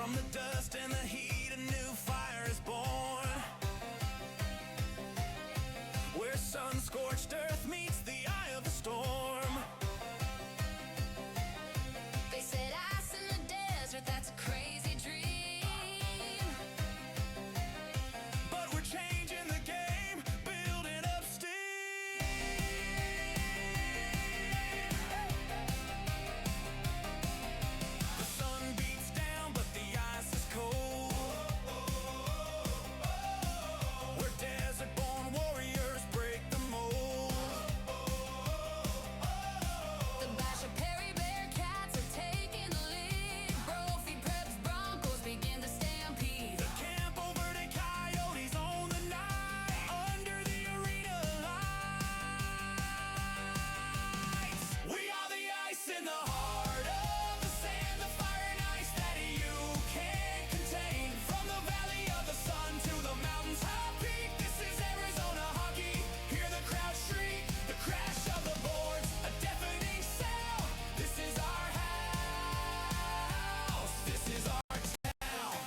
From the dust and the heat, a new fire is born. Where sun-scorched earth meets the eye of the storm. They said ice in the desert, that's a crazy dream. But we're changing the game, building up steam. The sun beats down, but the ice is cold. Where desert-born warriors break the mold. The Basha Perry Bearcats are taking the lead. Brophy Preps Broncos begin to stampede. The Campo Verde Coyotes own the night under the arena lights. We are the ice in the heart of the sand, the fire and ice that you can't contain. From the valley of the sun to the mountain's high peak, this is Arizona hockey. Hear the crowd shriek, the crash of the boards, a deafening sound. This is our house, this is our town.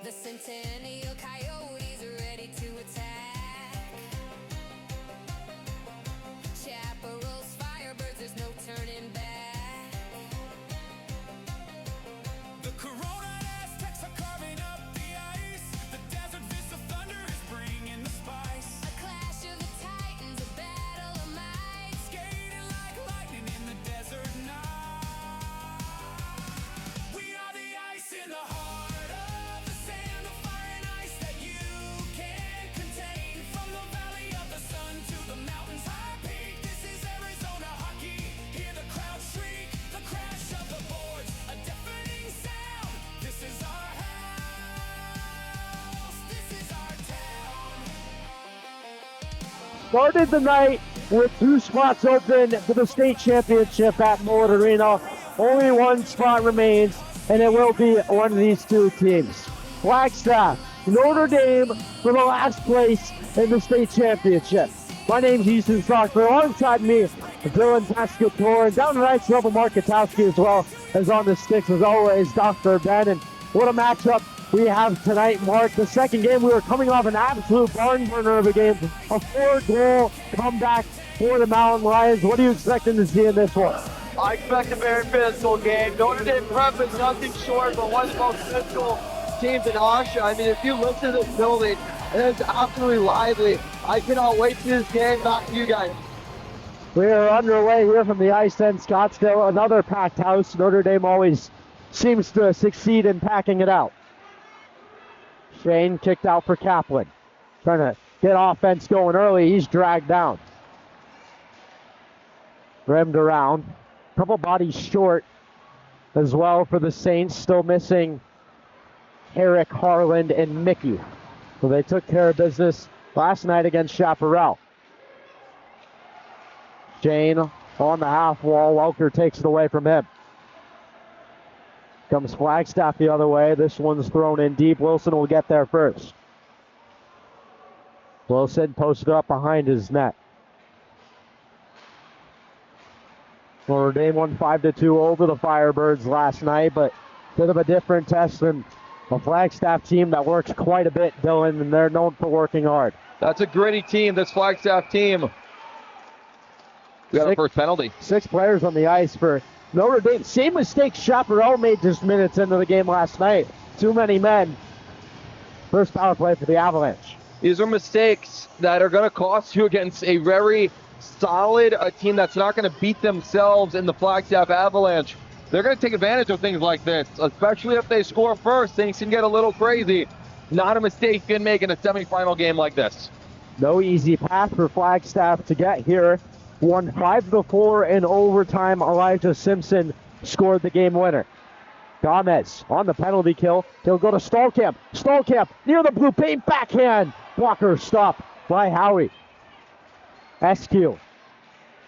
The Centennial Coyotes are ready to attack. Chaparrals, Firebirds, there's no turning back. The Corona Aztecs are carving up the ice. The desert fist of thunder is bringing the spice. A clash of the titans, a battle of might. Skating like lightning in the desert night. We are the ice in the heart of the sand, the fire and ice that you can't contain. From the valley of the sun to the mountain's high peak, this is Arizona hockey. Hear the crowd shriek, the crash of the boards, a deafening sound. This is our house, this is our town. Started the night with 2 spots open for the state championship at Notre Arena. Only 1 spot remains, and it will be one of these 2 teams. Flagstaff, Notre Dame for the last place in the state championship. My name's Easton Stockford. Alongside me, Dylan Pescator, and down the right level, Mark Katowski, as well as on the sticks, as always, Dr. Ben. And what a matchup we have tonight, Mark. The second game, we were coming off an absolute barn burner of a game, a 4-goal comeback for the Mountain Lions. What are you expecting to see in this one? I expect a very physical game. Notre Dame Prep is nothing short but one of the most physical teams in AHSHA. I mean, if you look to this building, it is absolutely lively. I cannot wait to see this game, not you guys. We are underway here from the ice in Scottsdale, another packed house. Notre Dame always seems to succeed in packing it out. Shane kicked out for Kaplan. Trying to get offense going early. He's dragged down. Rimmed around. Couple bodies short as well for the Saints. Still missing Eric, Harland, and Mickey. So they took care of business last night against Chaparral. Shane on the half wall. Welker takes it away from him. Comes Flagstaff the other way. This one's thrown in deep. Wilson will get there first. Wilson posted up behind his net. Notre Dame won 5-2 over the Firebirds last night, but bit of a different test than a Flagstaff team that works quite a bit, Dylan, and they're known for working hard. That's a gritty team, this Flagstaff team. We got our first penalty. 6 players on the ice for Notre Dame. Same mistake Chaparral made just minutes into the game last night. Too many men. First power play for the Avalanche. These are mistakes that are going to cost you against a very solid team that's not going to beat themselves in the Flagstaff Avalanche. They're going to take advantage of things like this, especially if they score first. Things can get a little crazy. Not a mistake you can make in a semifinal game like this. No easy path for Flagstaff to get here. Won 5-4 in overtime. Elijah Simpson scored the game winner. Gomez on the penalty kill. He'll go to Stallkamp. Stallkamp near the blue paint, backhand. Blocker stop by Howie. SQ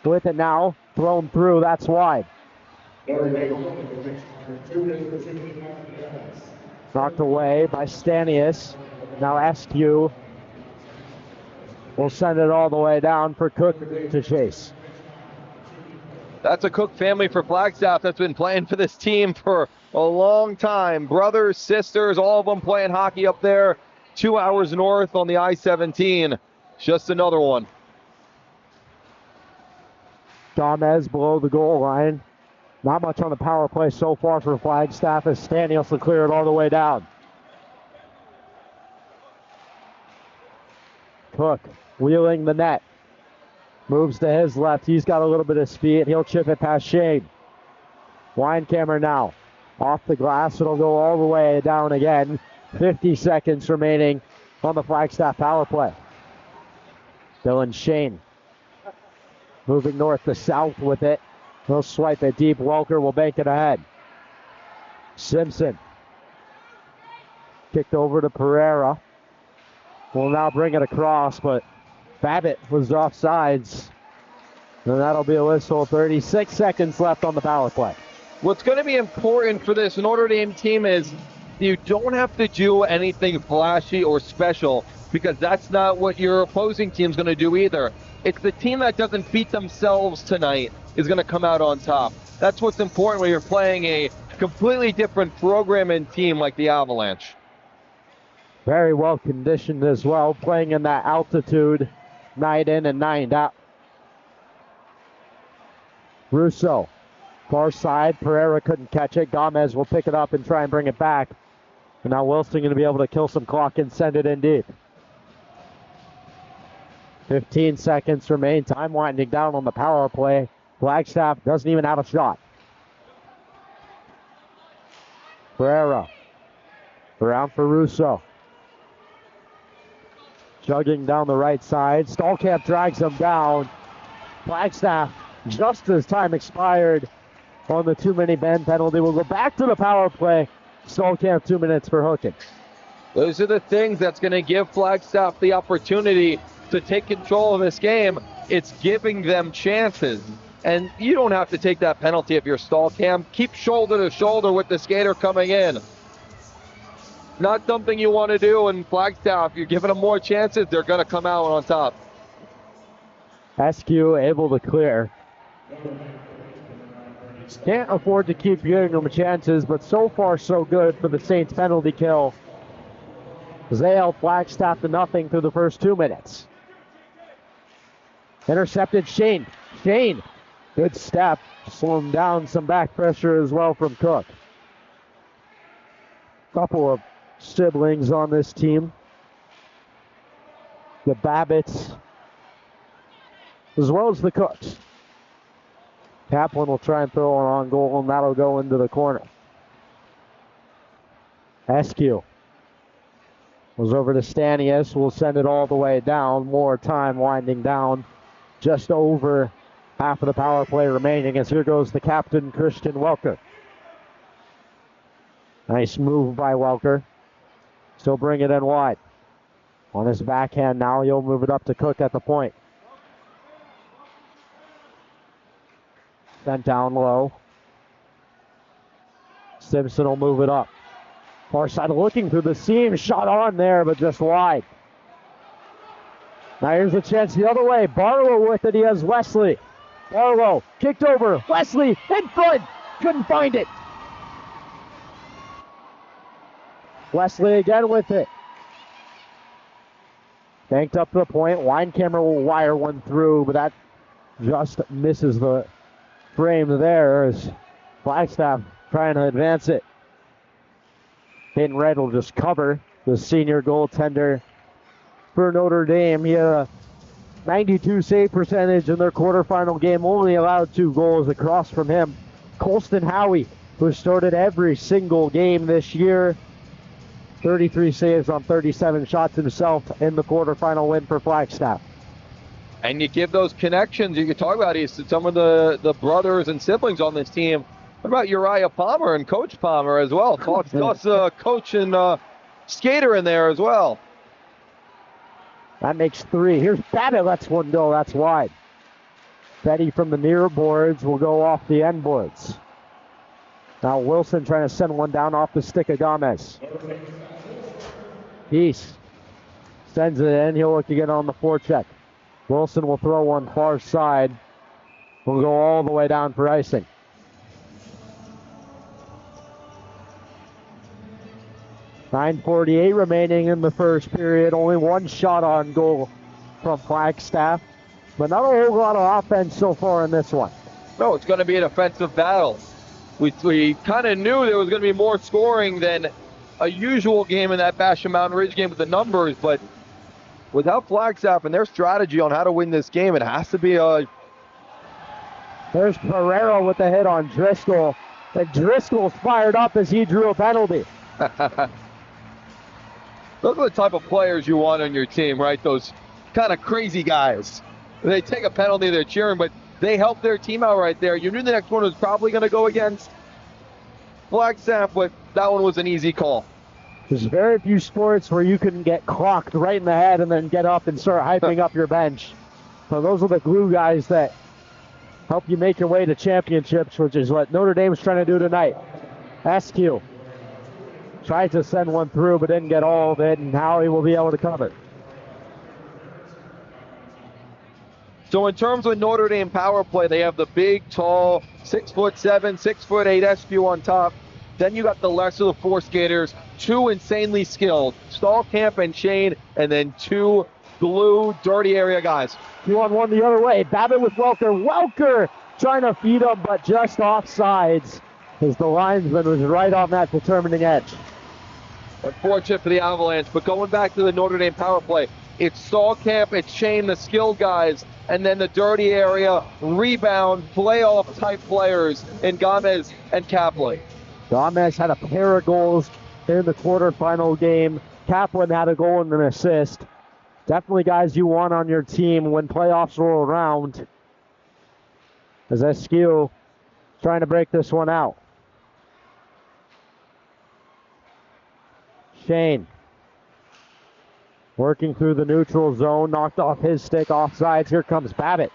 with it now. Thrown through. That's wide. Knocked away by Stanius. Now SQ will send it all the way down for Cook to chase. That's a Cook family for Flagstaff that's been playing for this team for a long time. Brothers, sisters, all of them playing hockey up there 2 hours north on the I-17. Just another one. Gomez below the goal line. Not much on the power play so far for Flagstaff as Staniels will clear it all the way down. Cook wheeling the net. Moves to his left. He's got a little bit of speed. He'll chip it past Shane. Weinkammer now. Off the glass. It'll go all the way down again. 50 seconds remaining on the Flagstaff power play. Dylan Shane moving north to south with it. He'll swipe it deep. Welker will bank it ahead. Simpson. Kicked over to Pereira. Will now bring it across, but Babbitt was offsides. And that'll be a whistle. 36 seconds left on the power play. What's going to be important for this Notre Dame team is you don't have to do anything flashy or special because that's not what your opposing team's going to do either. It's the team that doesn't beat themselves tonight is going to come out on top. That's what's important when you're playing a completely different program and team like the Avalanche. Very well conditioned as well, playing in that altitude night in and night out. Russo, far side. Pereira couldn't catch it. Gomez will pick it up and try and bring it back. And now Wilson going to be able to kill some clock and send it in deep. 15 seconds remain. Time winding down on the power play. Flagstaff doesn't even have a shot. Pereira around for Russo. Jugging down the right side. Stallcamp drags him down. Flagstaff, just as time expired on the too-many bend penalty, will go back to the power play. Stallcamp 2 minutes for hooking. Those are the things that's going to give Flagstaff the opportunity to take control of this game. It's giving them chances. And you don't have to take that penalty if you're Stallcamp. Keep shoulder to shoulder with the skater coming in. Not something you want to do in Flagstaff. You're giving them more chances, they're going to come out on top. SQ able to clear. Can't afford to keep giving them chances, but so far so good for the Saints penalty kill. They held Flagstaff to nothing through the first 2 minutes. Intercepted Shane. Shane, good step. Slowing down some back pressure as well from Cook. Couple of siblings on this team. The Babbitts, as well as the Cooks. Kaplan will try and throw it on goal, and that'll go into the corner. SQ was over to Stanius. We'll send it all the way down. More time winding down. Just over half of the power play remaining as here goes the captain, Christian Welker. Nice move by Welker. Still bring it in wide. On his backhand now, he'll move it up to Cook at the point. Sent down low. Simpson will move it up. Far side looking through the seam. Shot on there, but just wide. Now here's a chance the other way. Barlow with it. He has Wesley. Barlow kicked over. Wesley in front. Couldn't find it. Wesley again with it. Banked up to the point. Weinkammer will wire one through, but that just misses the frame there as Flagstaff trying to advance it. Hayden Red will just cover the senior goaltender for Notre Dame. He had a 92 save percentage in their quarterfinal game, only allowed 2 goals across from him. Colston Howie, who started every single game this year, 33 saves on 37 shots himself in the quarterfinal win for Flagstaff. And you give those connections, you can talk about some of the brothers and siblings on this team. What about Uriah Palmer and Coach Palmer as well? Toss coach and skater in there as well. That makes 3. Here's Babbitt, lets one go. That's wide. Betty from the near boards will go off the end boards. Now Wilson trying to send one down off the stick of Gomez. Peace sends it in. He'll look again on the forecheck. Wilson will throw one far side. will go all the way down for icing. .9:48 remaining in the first period. Only one shot on goal from Flagstaff, but not a whole lot of offense so far in this one. No, it's going to be an offensive battle. We kind of knew there was going to be more scoring than a usual game in that Bastion Mountain Ridge game with the numbers, but without Flagstaff and their strategy on how to win this game, it has to be a... There's Pereira with the hit on Driscoll. And Driscoll's fired up as he drew a penalty. Those are the type of players you want on your team, right? Those kind of crazy guys. They take a penalty, they're cheering, but they help their team out right there. You knew the next one was probably going to go against Flagstaff, but that one was an easy call. There's very few sports where you can get clocked right in the head and then get up and start hyping up your bench. So those are the glue guys that help you make your way to championships, which is what Notre Dame's trying to do tonight. SQ tried to send one through, but didn't get all of it, and Howie will be able to cover. So in terms of Notre Dame power play, they have the big, tall, 6'7", 6'8" SQ on top. Then you got the lesser of the four skaters, two insanely skilled, Stallkamp and Shane, and then two blue, dirty area guys. 2-on-1 the other way. Babbitt with Welker. Welker trying to feed him, but just offsides, as the linesman was right on that determining edge. Unfortunate for the Avalanche, but going back to the Notre Dame power play, it's Stallkamp, it's Shane, the skilled guys, and then the dirty area, rebound, playoff type players in Gomez and Kaplan. Gomez had a pair of goals in the quarterfinal game. Kaplan had a goal and an assist. Definitely guys you want on your team when playoffs roll around. As SQ trying to break this one out. Shane working through the neutral zone, knocked off his stick, offsides. Here comes Babbitt.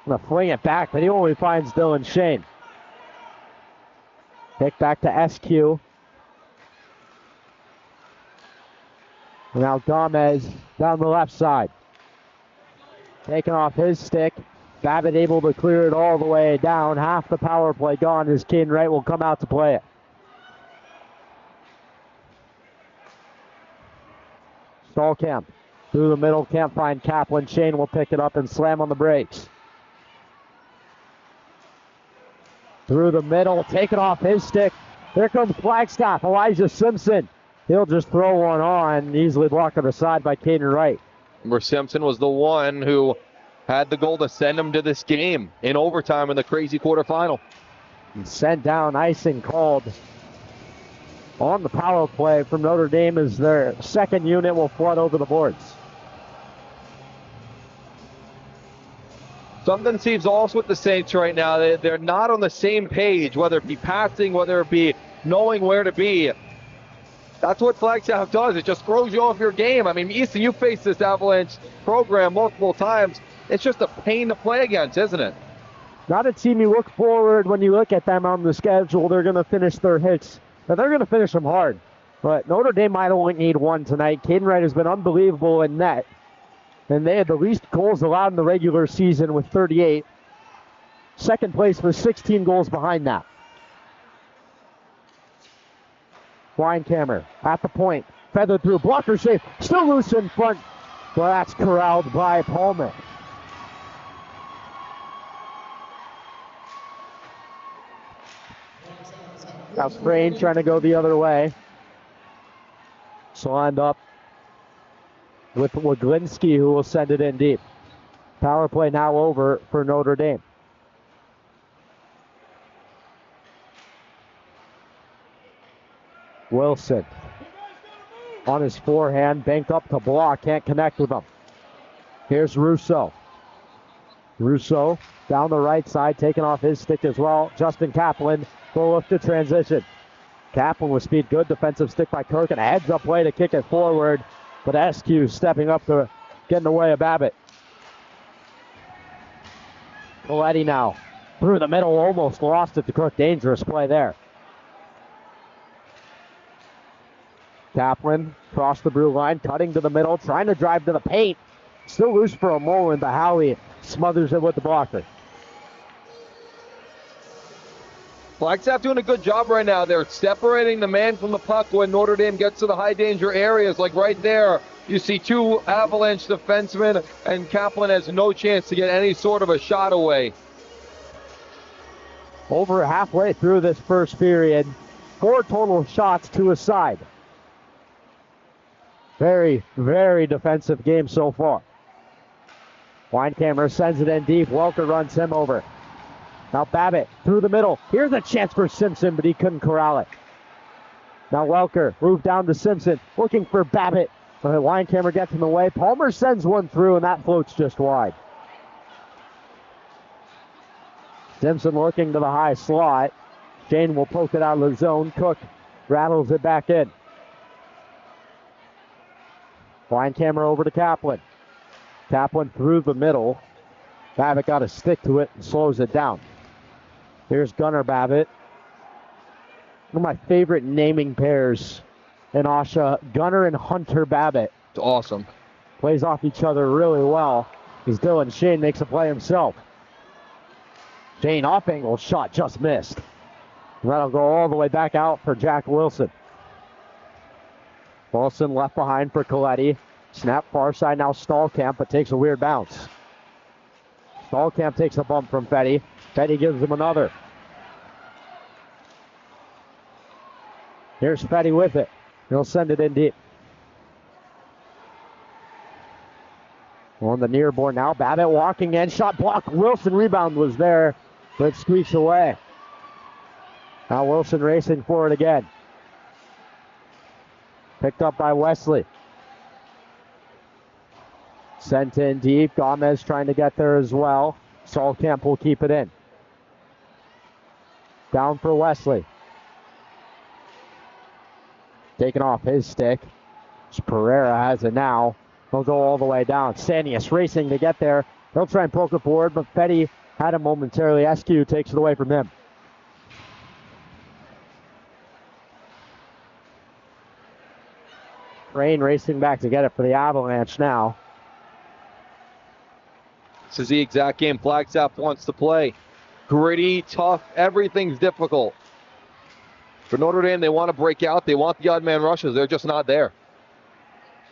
Gonna fling it back, but he only finds Dylan Shane. Pick back to SQ. Now Gomez down the left side. Taking off his stick. Babbitt able to clear it all the way down. Half the power play gone as Caden Wright will come out to play it. Stallkamp through the middle, can't find Kaplan. Shane will pick it up and slam on the brakes. Through the middle, taking off his stick. Here comes Flagstaff, Elijah Simpson. He'll just throw one on, easily blocked on the side by Caden Wright. Where Simpson was the one who had the goal to send him to this game in overtime in the crazy quarterfinal. And sent down, icing called on the power play from Notre Dame as their second unit will flood over the boards. Something seems also with the Saints right now. They're not on the same page, whether it be passing, whether it be knowing where to be. That's what Flagstaff does. It just throws you off your game. I mean, Easton, you faced this Avalanche program multiple times. It's just a pain to play against, isn't it? Not a team you look forward when you look at them on the schedule. They're going to finish their hits. Now, they're going to finish them hard. But Notre Dame might only need one tonight. Caden Wright has been unbelievable in net. And they had the least goals allowed in the regular season with 38. Second place with 16 goals behind that. Weinkammer at the point. Feathered through. Blocker save. Still loose in front. But that's corralled by Palmer. Now Sprain trying to go the other way. Slammed up with Waglinski, who will send it in deep. Power play now over for Notre Dame. Wilson on his forehand, banked up to block, can't connect with him. Here's Rousseau. Rousseau down the right side, taking off his stick as well. Justin Kaplan will look to transition. Kaplan with speed, good defensive stick by Kirk, and a heads-up play to kick it forward. But SQ stepping up to get in the way of Babbitt. Coletti now through the middle, almost lost it to Cook. Dangerous play there. Kaplan across the blue line, cutting to the middle, trying to drive to the paint. Still loose for a moment, but Howie smothers it with the blocker. Flagstaff doing a good job right now. They're separating the man from the puck when Notre Dame gets to the high danger areas. Like right there, you see two Avalanche defensemen, and Kaplan has no chance to get any sort of a shot away. Over halfway through this first period, 4 total shots to a side. Very, very defensive game so far. Weinkammer sends it in deep. Welker runs him over. Now Babbitt through the middle. Here's a chance for Simpson, but he couldn't corral it. Now Welker moved down to Simpson, looking for Babbitt. But Weinkammer gets in the way. Palmer sends one through, and that floats just wide. Simpson looking to the high slot. Shane will poke it out of the zone. Cook rattles it back in. Weinkammer over to Kaplan. Kaplan through the middle. Babbitt got a stick to it and slows it down. Here's Gunnar Babbitt. One of my favorite naming pairs in AHSHA, Gunnar and Hunter Babbitt. It's awesome. Plays off each other really well. As Dylan Shane makes a play himself. Shane off angle shot, just missed. That'll go all the way back out for Jack Wilson. Wilson left behind for Coletti. Snap far side now Stallkamp, but takes a weird bounce. Stallkamp takes a bump from Fetty. Fetty gives him another. Here's Fetty with it. He'll send it in deep. On the near board now. Babbitt walking in. Shot blocked. Wilson rebound was there, but squeaks away. Now Wilson racing for it again. Picked up by Wesley. Sent in deep. Gomez trying to get there as well. Stallkamp will keep it in. Down for Wesley. Taking off his stick. Pereira has it now. He'll go all the way down. Sanius racing to get there. He'll try and poke it forward, but Fetty had him momentarily. SQ takes it away from him. Crane racing back to get it for the Avalanche now. This is the exact game Flagstaff wants to play. Gritty, tough, everything's difficult. For Notre Dame, they want to break out. They want the odd man rushes. They're just not there.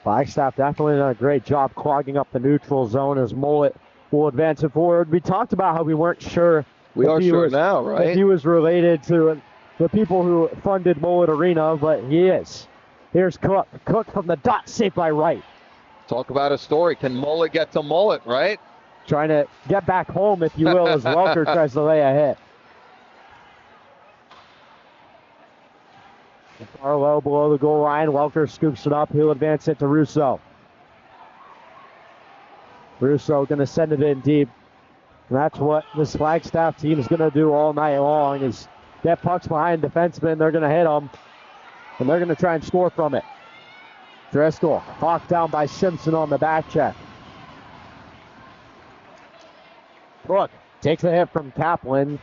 Flagstaff definitely done a great job clogging up the neutral zone as Mullet will advance it forward. We talked about how we weren't sure. We are sure now, right? If he was related to the people who funded Mullet Arena, but he is. Here's Cook. Cook from the dot, saved by Wright. Talk about a story. Can Mullet get to Mullet, right? Trying to get back home, if you will, as Welker tries to lay a hit. Far low below the goal line. Welker scoops it up. He'll advance it to Russo. Russo going to send it in deep. And that's what this Flagstaff team is going to do all night long, is get pucks behind defensemen. They're going to hit them, and they're going to try and score from it. Driscoll hawked down by Simpson on the back check. Cook takes a hit from Kaplan.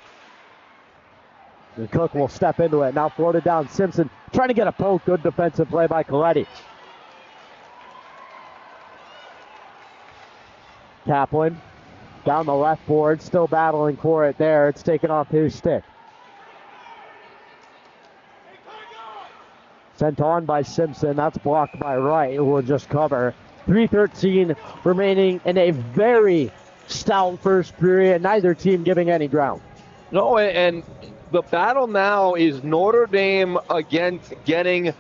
And Cook will step into it. Now floated down. Simpson trying to get a poke. Good defensive play by Coletti. Kaplan down the left board. Still battling for it there. It's taken off his stick. Sent on by Simpson. That's blocked by Wright, who will just cover. 3:13 remaining in a very stout first period. Neither team giving any ground. No, and the battle now is Notre Dame against getting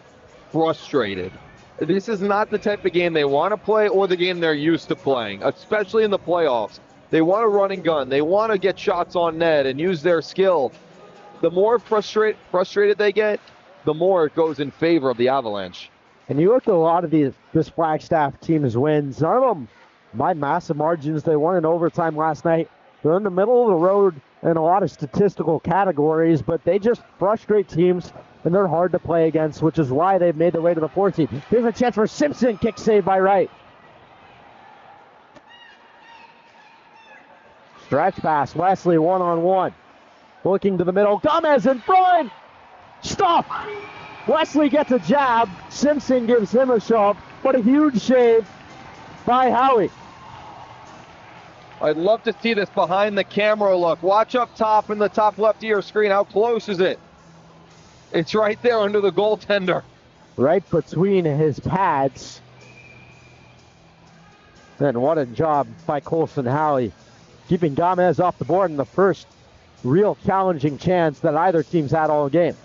frustrated. This is not the type of game they want to play or the game they're used to playing, especially in the playoffs. They want to run and gun. They want to get shots on net and use their skill. The more frustrated they get, the more it goes in favor of the Avalanche. And you look at a lot of this Flagstaff team's wins. None of them by massive margins. They won in overtime last night. They're in the middle of the road in a lot of statistical categories, but they just frustrate teams, and they're hard to play against, which is why they've made their way to the 4th seed. Here's a chance for Simpson. Kick saved by Wright. Stretch pass. Wesley one-on-one. Looking to the middle. Gomez in front. Stop. Wesley gets a jab. Simpson gives him a shove, but a huge save by Howie. I'd love to see this behind the camera look. Watch up top in the top left of your screen. How close is it? It's right there under the goaltender. Right between his pads. And what a job by Colson Halley, keeping Gomez off the board in the first real challenging chance that either team's had all game.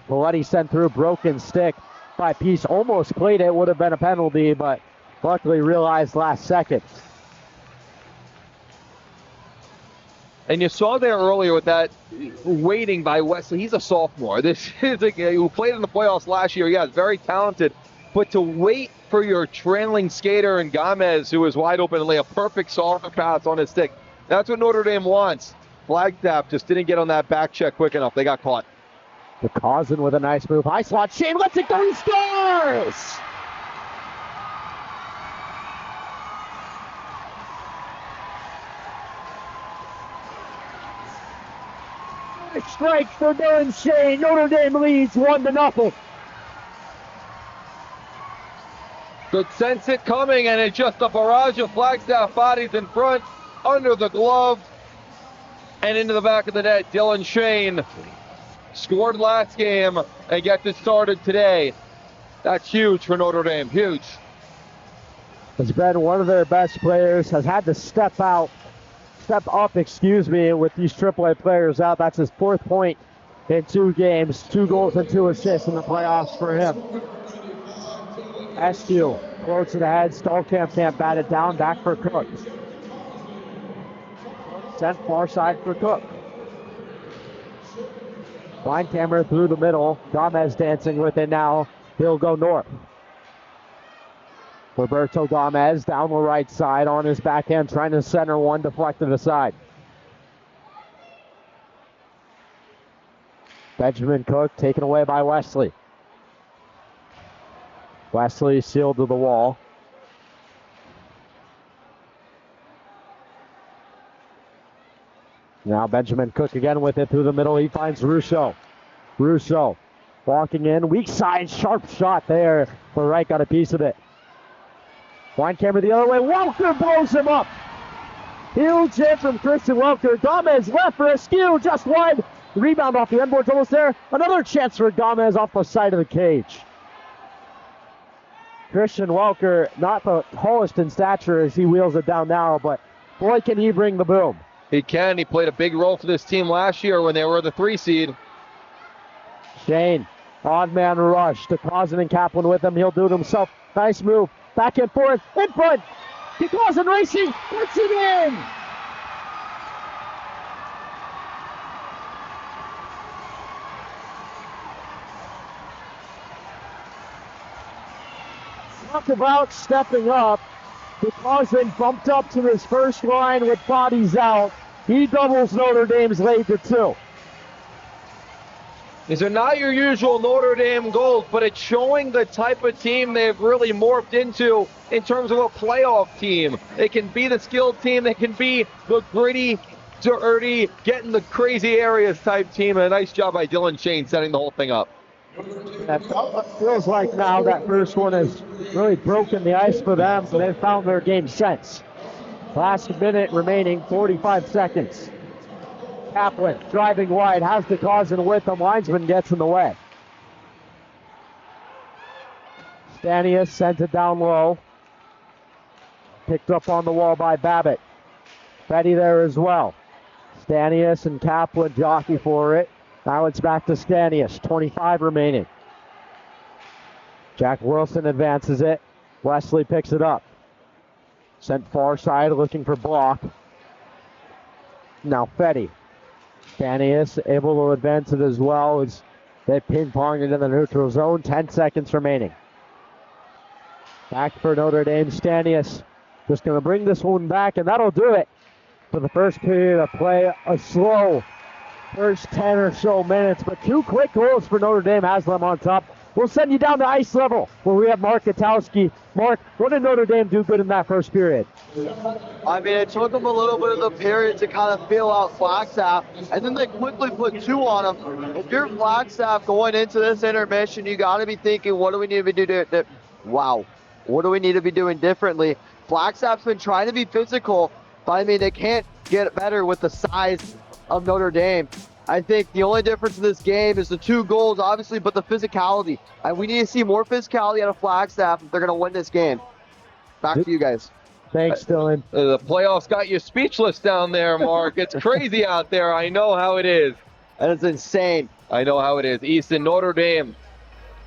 Paletti sent through, broken stick by Peace, almost played it, would have been a penalty, but luckily realized last second. And you saw there earlier with that waiting by Wesley. He's a sophomore. This is a guy who played in the playoffs last year. Yeah, very talented. But to wait for your trailing skater and Gomez, who is wide open, and lay a perfect soccer pass on his stick, that's what Notre Dame wants. Flagstaff just didn't get on that back check quick enough. They got caught. DeCausin with a nice move. High slot. Shane lets it go. He scores! Strike for Darren Shane. Notre Dame leads 1-0. Could sense it coming, and it's just a barrage of Flagstaff bodies in front, under the glove, and into the back of the net. Dylan Shane scored last game and gets it started today. That's huge for Notre Dame, huge. Has been one of their best players, has had to step up, with these AAA players out. That's his 4th point in 2 games, 2 goals and 2 assists in the playoffs for him. SQ floats it ahead. Stallkamp can't bat it down. Back for Cook. Sent far side for Cook. Line camera through the middle. Gomez dancing with it now. He'll go north. Roberto Gomez down the right side on his backhand, trying to center one, deflected aside. Benjamin Cook taken away by Wesley. Wesley sealed to the wall. Now Benjamin Cook again with it through the middle. He finds Russo. Russo walking in. Weak side, sharp shot there. But Wright got a piece of it. Line camera the other way. Welker blows him up. Huge hit from Christian Welker. Gomez left for a skew, just wide. Rebound off the end boards, almost there. Another chance for Gomez off the side of the cage. Christian Welker, not the tallest in stature as he wheels it down now, but boy, can he bring the boom. He can. He played a big role for this team last year when they were the 3 seed. Shane, odd man rush. DeCausin and Kaplan with him. He'll do it himself. Nice move. Back and forth. In front. DeCausin racing. Puts it in. Talk about stepping up. DeCausin bumped up to his first line with bodies out. He doubles Notre Dame's lead to 2. These are not your usual Notre Dame goals, but it's showing the type of team they've really morphed into in terms of a playoff team. They can be the skilled team. They can be the gritty, dirty, getting the crazy areas type team. And a nice job by Dylan Shane setting the whole thing up. That feels like now that first one has really broken the ice for them, so they've found their game sense. Last minute remaining, 45 seconds. Kaplan driving wide, has DeCausin with him. Linesman gets in the way. Stanius sent it down low. Picked up on the wall by Babbitt. Petty there as well. Stanius and Kaplan jockey for it. Now it's back to Stanius, 25 remaining. Jack Wilson advances it. Wesley picks it up. Sent far side looking for block. Now Fetty. Stanius able to advance it as well as they ping-pong it in the neutral zone. 10 seconds remaining. Back for Notre Dame. Stanius just going to bring this one back, and that'll do it for the first period of play. A slow first 10 or so minutes, but 2 quick goals for Notre Dame has them on top. We'll send you down to ice level where we have Mark Katowski. Mark, what did Notre Dame do good in that first period? I mean, it took them a little bit of the period to kind of feel out Flagstaff, and then they quickly put 2 on them. If you're Flagstaff going into this intermission, you got to be thinking, what do we need to be doing? What do we need to be doing differently Flagstaff's been trying to be physical, but I mean, they can't get better with the size of Notre Dame. I think the only difference in this game is the 2 goals, obviously, but the physicality. And we need to see more physicality out of Flagstaff if they're going to win this game. Back to you guys. Thanks, Dylan. The playoffs got you speechless down there, Mark. It's crazy out there. I know how it is. And it's insane. I know how it is. Easton, Notre Dame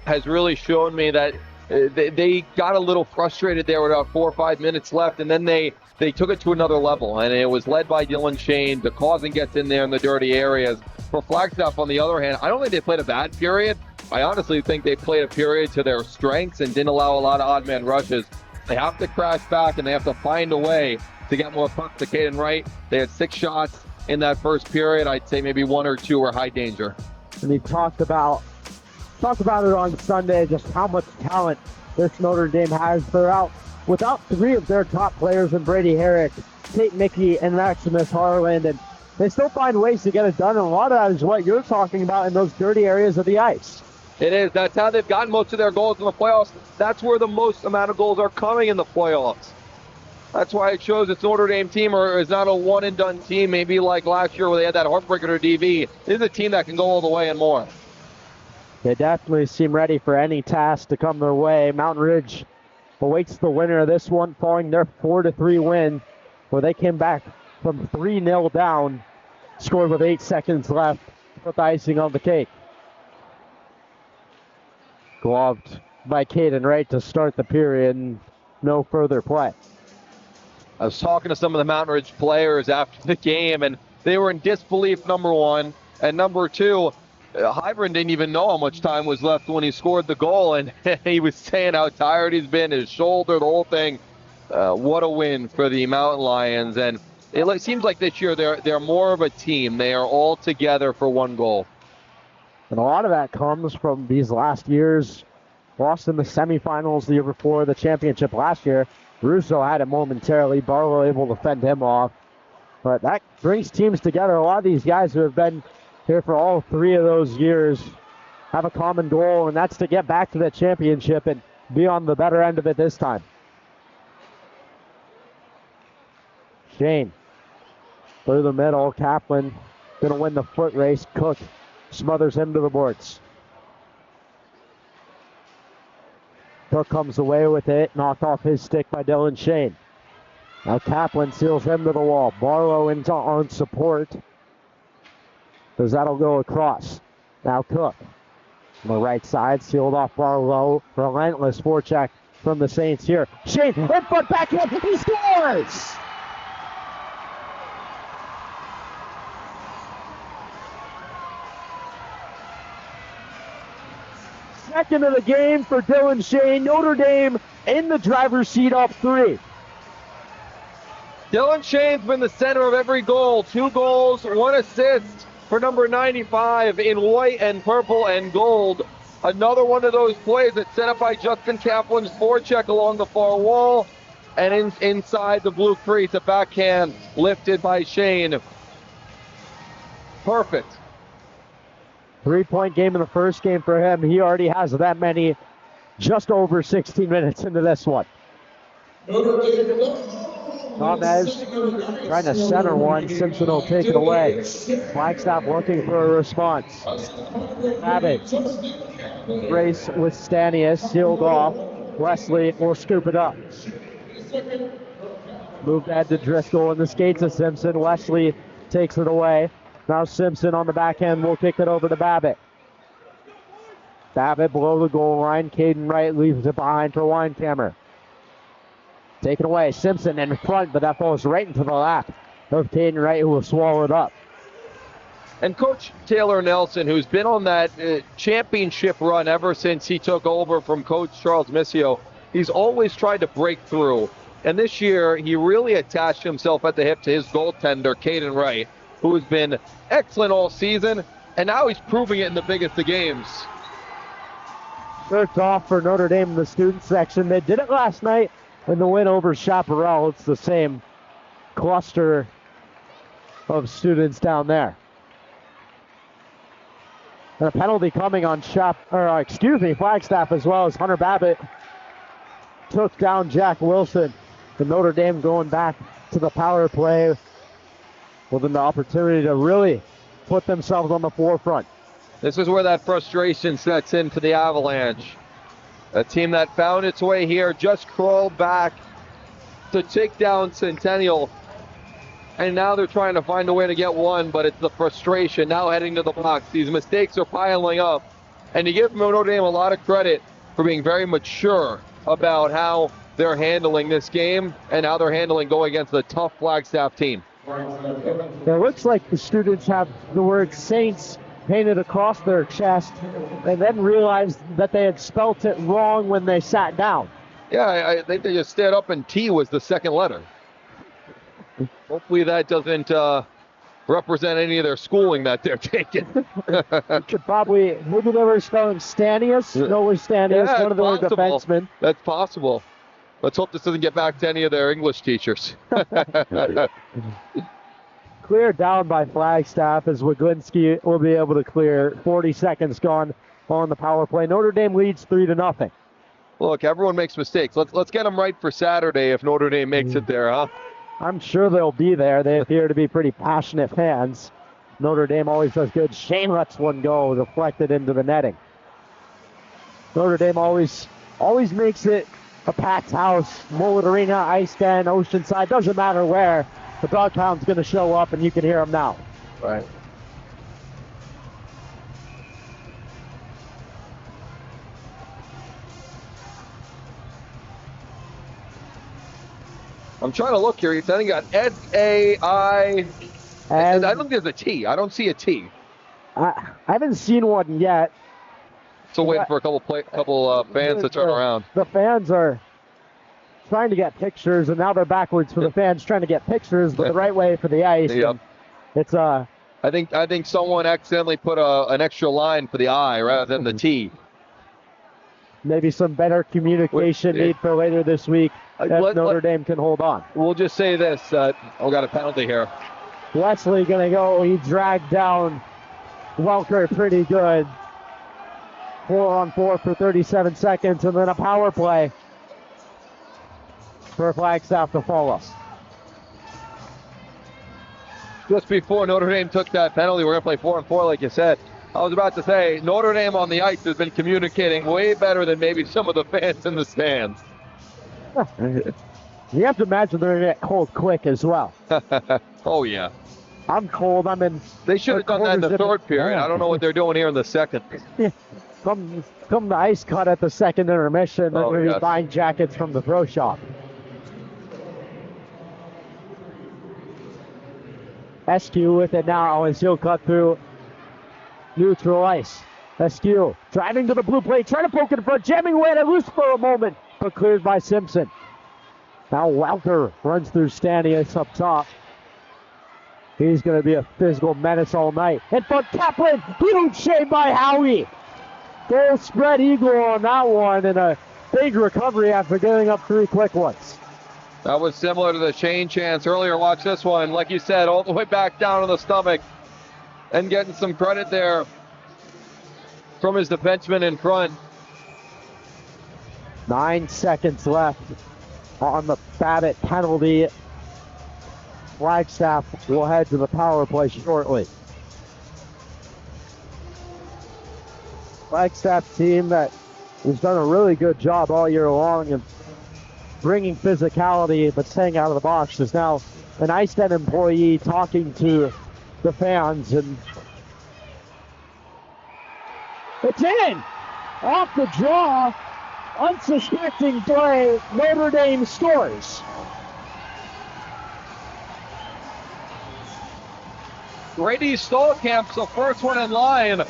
has really shown me that they got a little frustrated there with about 4 or 5 minutes left, and then they took it to another level, and it was led by Dylan Shane. DeCausin gets in there in the dirty areas. For Flagstaff, on the other hand, I don't think they played a bad period. I honestly think they played a period to their strengths and didn't allow a lot of odd man rushes. They have to crash back, and they have to find a way to get more pucks to Caden Wright. They had 6 shots in that first period. I'd say maybe 1 or 2 were high danger. And he talked about it on Sunday, just how much talent this Notre Dame has. Without 3 of their top players in Brady Herrick, Tate Mickey, and Maximus Harland, and they still find ways to get it done, and a lot of that is what you're talking about in those dirty areas of the ice. It is. That's how they've gotten most of their goals in the playoffs. That's where the most amount of goals are coming in the playoffs. That's why it shows this Notre Dame team is not a one-and-done team, maybe like last year where they had that heartbreaker to DV. This is a team that can go all the way and more. They definitely seem ready for any task to come their way. Mountain Ridge awaits the winner of this one, following their 4-3 win, where they came back from 3-0 down, scored with 8 seconds left, put the icing on the cake. Gloved by Caden Wright to start the period, and no further play. I was talking to some of the Mountain Ridge players after the game, and they were in disbelief, number 1. And number 2, Hybern didn't even know how much time was left when he scored the goal, and he was saying how tired he's been, his shoulder, the whole thing. What a win for the Mountain Lions. And it seems like this year they're more of a team. They are all together for 1 goal. And a lot of that comes from these last years. Lost in the semifinals the year before, the championship last year. Russo had it momentarily. Barlow able to fend him off. But that brings teams together. A lot of these guys who have been here for all 3 of those years have a common goal, and that's to get back to the championship and be on the better end of it this time. Shane through the middle. Kaplan gonna win the foot race. Cook smothers him to the boards. Cook comes away with it, knocked off his stick by Dylan Shane. Now Kaplan seals him to the wall. Barlow on support, because that'll go across. Now Cook on the right side, sealed off Barlow. Relentless forecheck from the Saints here. Shane, in front, backhand, he scores! Second of the game for Dylan Shane. Notre Dame in the driver's seat up 3. Dylan Shane's been the center of every goal. 2 goals, 1 assist for number 95 in white and purple and gold. Another one of those plays that's set up by Justin Kaplan's forecheck along the far wall. And inside the blue crease, a backhand lifted by Shane. Perfect. 3-point game in the first game for him. He already has that many just over 16 minutes into this one. Gomez trying to center one. Simpson will take it away. Flagstaff looking for a response. Babbitt. Race with Stanius sealed off. Wesley will scoop it up. Moved ahead to Driscoll in the skates of Simpson. Wesley takes it away. Now Simpson on the backhand will kick it over to Babbitt. Babbitt below the goal line. Caden Wright leaves it behind for Weinkammer. Taken away. Simpson in front, but that falls right into the lap of Caden Wright, who will swallow it up. And Coach Taylor Nelson, who's been on that championship run ever since he took over from Coach Charles Missio, he's always tried to break through. And this year, he really attached himself at the hip to his goaltender, Caden Wright, who has been excellent all season, and now he's proving it in the biggest of games. Shirts off for Notre Dame in the student section. They did it last night in the win over Chaparral. It's the same cluster of students down there. And a penalty coming on Flagstaff, as well as Hunter Babbitt took down Jack Wilson. And Notre Dame going back to the power play with an opportunity to really put themselves on the forefront. This is where that frustration sets in for the Avalanche. A team that found its way here, just crawled back to take down Centennial. And now they're trying to find a way to get one, but it's the frustration now heading to the box. These mistakes are piling up. And you give Notre Dame a lot of credit for being very mature about how they're handling this game and how they're handling going against a tough Flagstaff team. It looks like the students have the word Saints painted across their chest and then realized that they had spelt it wrong when they sat down. Yeah, I think they just stood up and T was the second letter. Hopefully that doesn't represent any of their schooling that they're taking. Could probably, maybe they were spelling Stanius. No, it was Stanius, Yeah, one of the possible. defensemen. That's possible. Let's hope this doesn't get back to any of their English teachers. Cleared down by Flagstaff as Waglinski will be able to clear. 40 seconds gone on the power play. Notre Dame leads 3-0. Look, everyone makes mistakes. Let's get them right for Saturday if Notre Dame makes it there, huh? I'm sure they'll be there. They appear to be pretty passionate fans. Notre Dame always does good. Shane lets one go, deflected into the netting. Notre Dame always makes it a packed house. Mullet Arena, Ice Den, Oceanside, doesn't matter where. The Dog Pound's going to show up, and you can hear him now. Right. I'm trying to look here. I think you got S-A-I. And I don't think there's a T. I don't see a T. I haven't seen one yet. So waiting for a couple fans to turn around. The fans are trying to get pictures, and now they're backwards for the fans trying to get pictures, but the right way for the ice. Yep. It's I think someone accidentally put an extra line for the I rather than the T. maybe some better communication need for later this week if Notre Dame can hold on. We'll just say this. We got a penalty here. Wesley going to go. He dragged down Welker pretty good. 4-on-4 for 37 seconds, and then a power play for Flagstaff to follow. Just before Notre Dame took that penalty, we're going to play 4-on-4 like you said. I was about to say, Notre Dame on the ice has been communicating way better than maybe some of the fans in the stands. You have to imagine they're going to get cold quick as well. Oh, yeah. I'm cold. I'm in. They should have done that in the third period. I don't know what they're doing here in the second. Come the ice cut at the second intermission. Oh, We're yes. buying jackets from the pro shop. SQ with it now as he'll cut through neutral ice. SQ driving to the blue plate, trying to poke it in front, jamming away at it, loose for a moment, but cleared by Simpson. Now Welker runs through Stanius up top. He's going to be a physical menace all night. And for Kaplan, huge save by Howie. Goal spread eagle on that one, and a big recovery after getting up 3 quick ones. That was similar to the Shane chance earlier. Watch this one. Like you said, all the way back down to the stomach. And getting some credit there from his defenseman in front. 9 seconds left on the Babbitt penalty. Flagstaff will head to the power play shortly. Flagstaff team that has done a really good job all year long and bringing physicality but staying out of the box is now an Ice Den employee talking to the fans, and it's in! Off the draw, unsuspecting play, Notre Dame scores. Grady Stolkamp's the first one in line. I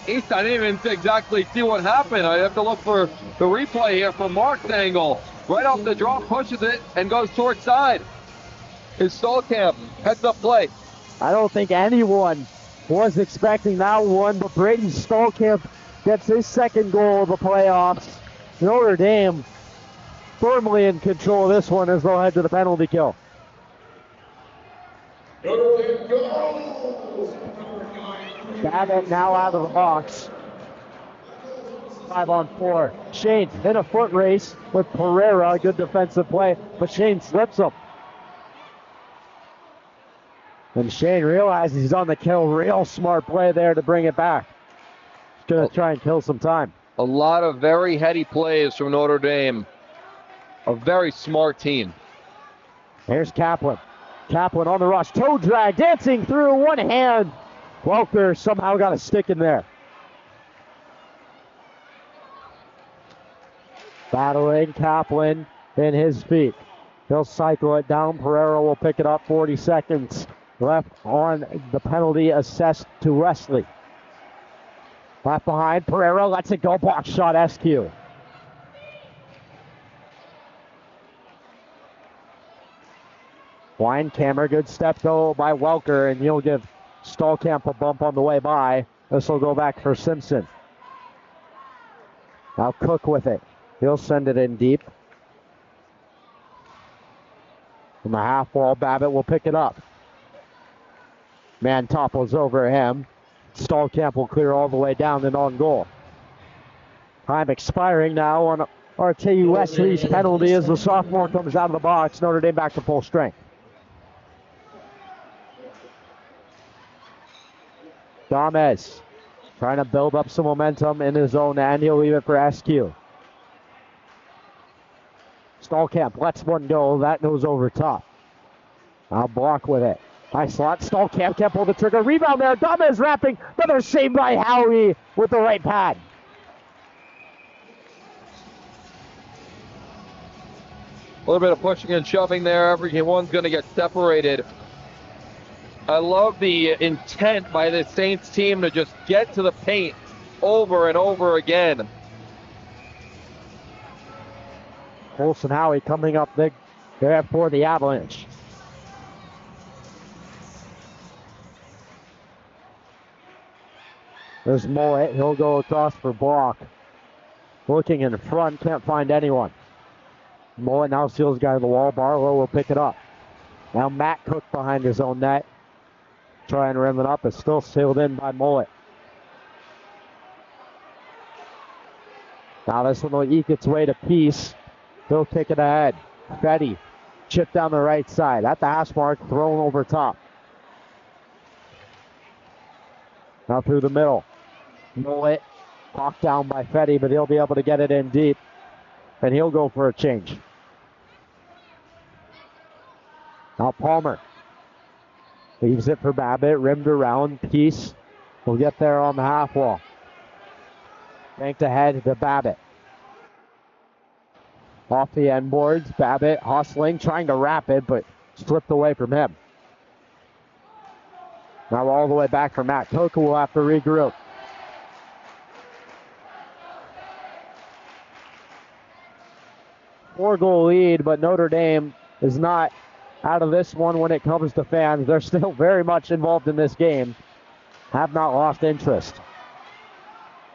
didn't even exactly see what happened. I have to look for the replay here from Mark's angle. Right off the draw, pushes it and goes towards side. It's Stolkamp, heads up play. I don't think anyone was expecting that one, but Brady Stolkamp gets his second goal of the playoffs. Notre Dame firmly in control of this one as they'll head to the penalty kill. Babbitt now out of the box. 5-on-4. Shane in a foot race with Pereira. Good defensive play, but Shane slips him. And Shane realizes he's on the kill. Real smart play there to bring it back. He's going to try and kill some time. A lot of very heady plays from Notre Dame. A very smart team. Here's Kaplan. Kaplan on the rush. Toe drag, dancing through one hand. Welker somehow got a stick in there. Battling Kaplan in his feet. He'll cycle it down. Pereira will pick it up. 40 seconds left on the penalty assessed to Wesley. Left behind. Pereira lets it go. Box shot SQ. Weinkammer, good step though by Welker, and he'll give Stallkamp a bump on the way by. This will go back for Simpson. Now Cook with it. He'll send it in deep. From the half wall, Babbitt will pick it up. Man topples over him. Stallkamp will clear all the way down and on goal. Time expiring now on RTU Wesley's penalty as the sophomore comes out of the box. Notre Dame back to full strength. Gomez trying to build up some momentum in his own end. He'll leave it for SQ. Stallkamp lets one go. That goes over top. Now block with it. Nice slot. Stallkamp can't pull the trigger. Rebound there. Gomez wrapping. Another save by Howie with the right pad. A little bit of pushing and shoving there. Everyone's going to get separated. I love the intent by the Saints team to just get to the paint over and over again. Colson Howie coming up big there for the Avalanche. There's Mullet. He'll go across for block. Looking in front, can't find anyone. Mullet now seals guy to the wall. Barlow will pick it up. Now Matt Cook behind his own net. Try and rim it up. It's still sealed in by Mullet. Now this one will eke its way to Peace. He'll kick it ahead. Fetty, chip down the right side. At the hash mark, thrown over top. Now through the middle. Mullet, knocked down by Fetty, but he'll be able to get it in deep. And he'll go for a change. Now Palmer. Leaves it for Babbitt, rimmed around. Peace will get there on the half wall. Banked ahead to Babbitt. Off the end boards, Babbitt hustling, trying to wrap it, but slipped away from him. Now all the way back for Matt Cook, who will have to regroup. Four-goal lead, but Notre Dame is not out of this one when it comes to fans. They're still very much involved in this game. Have not lost interest.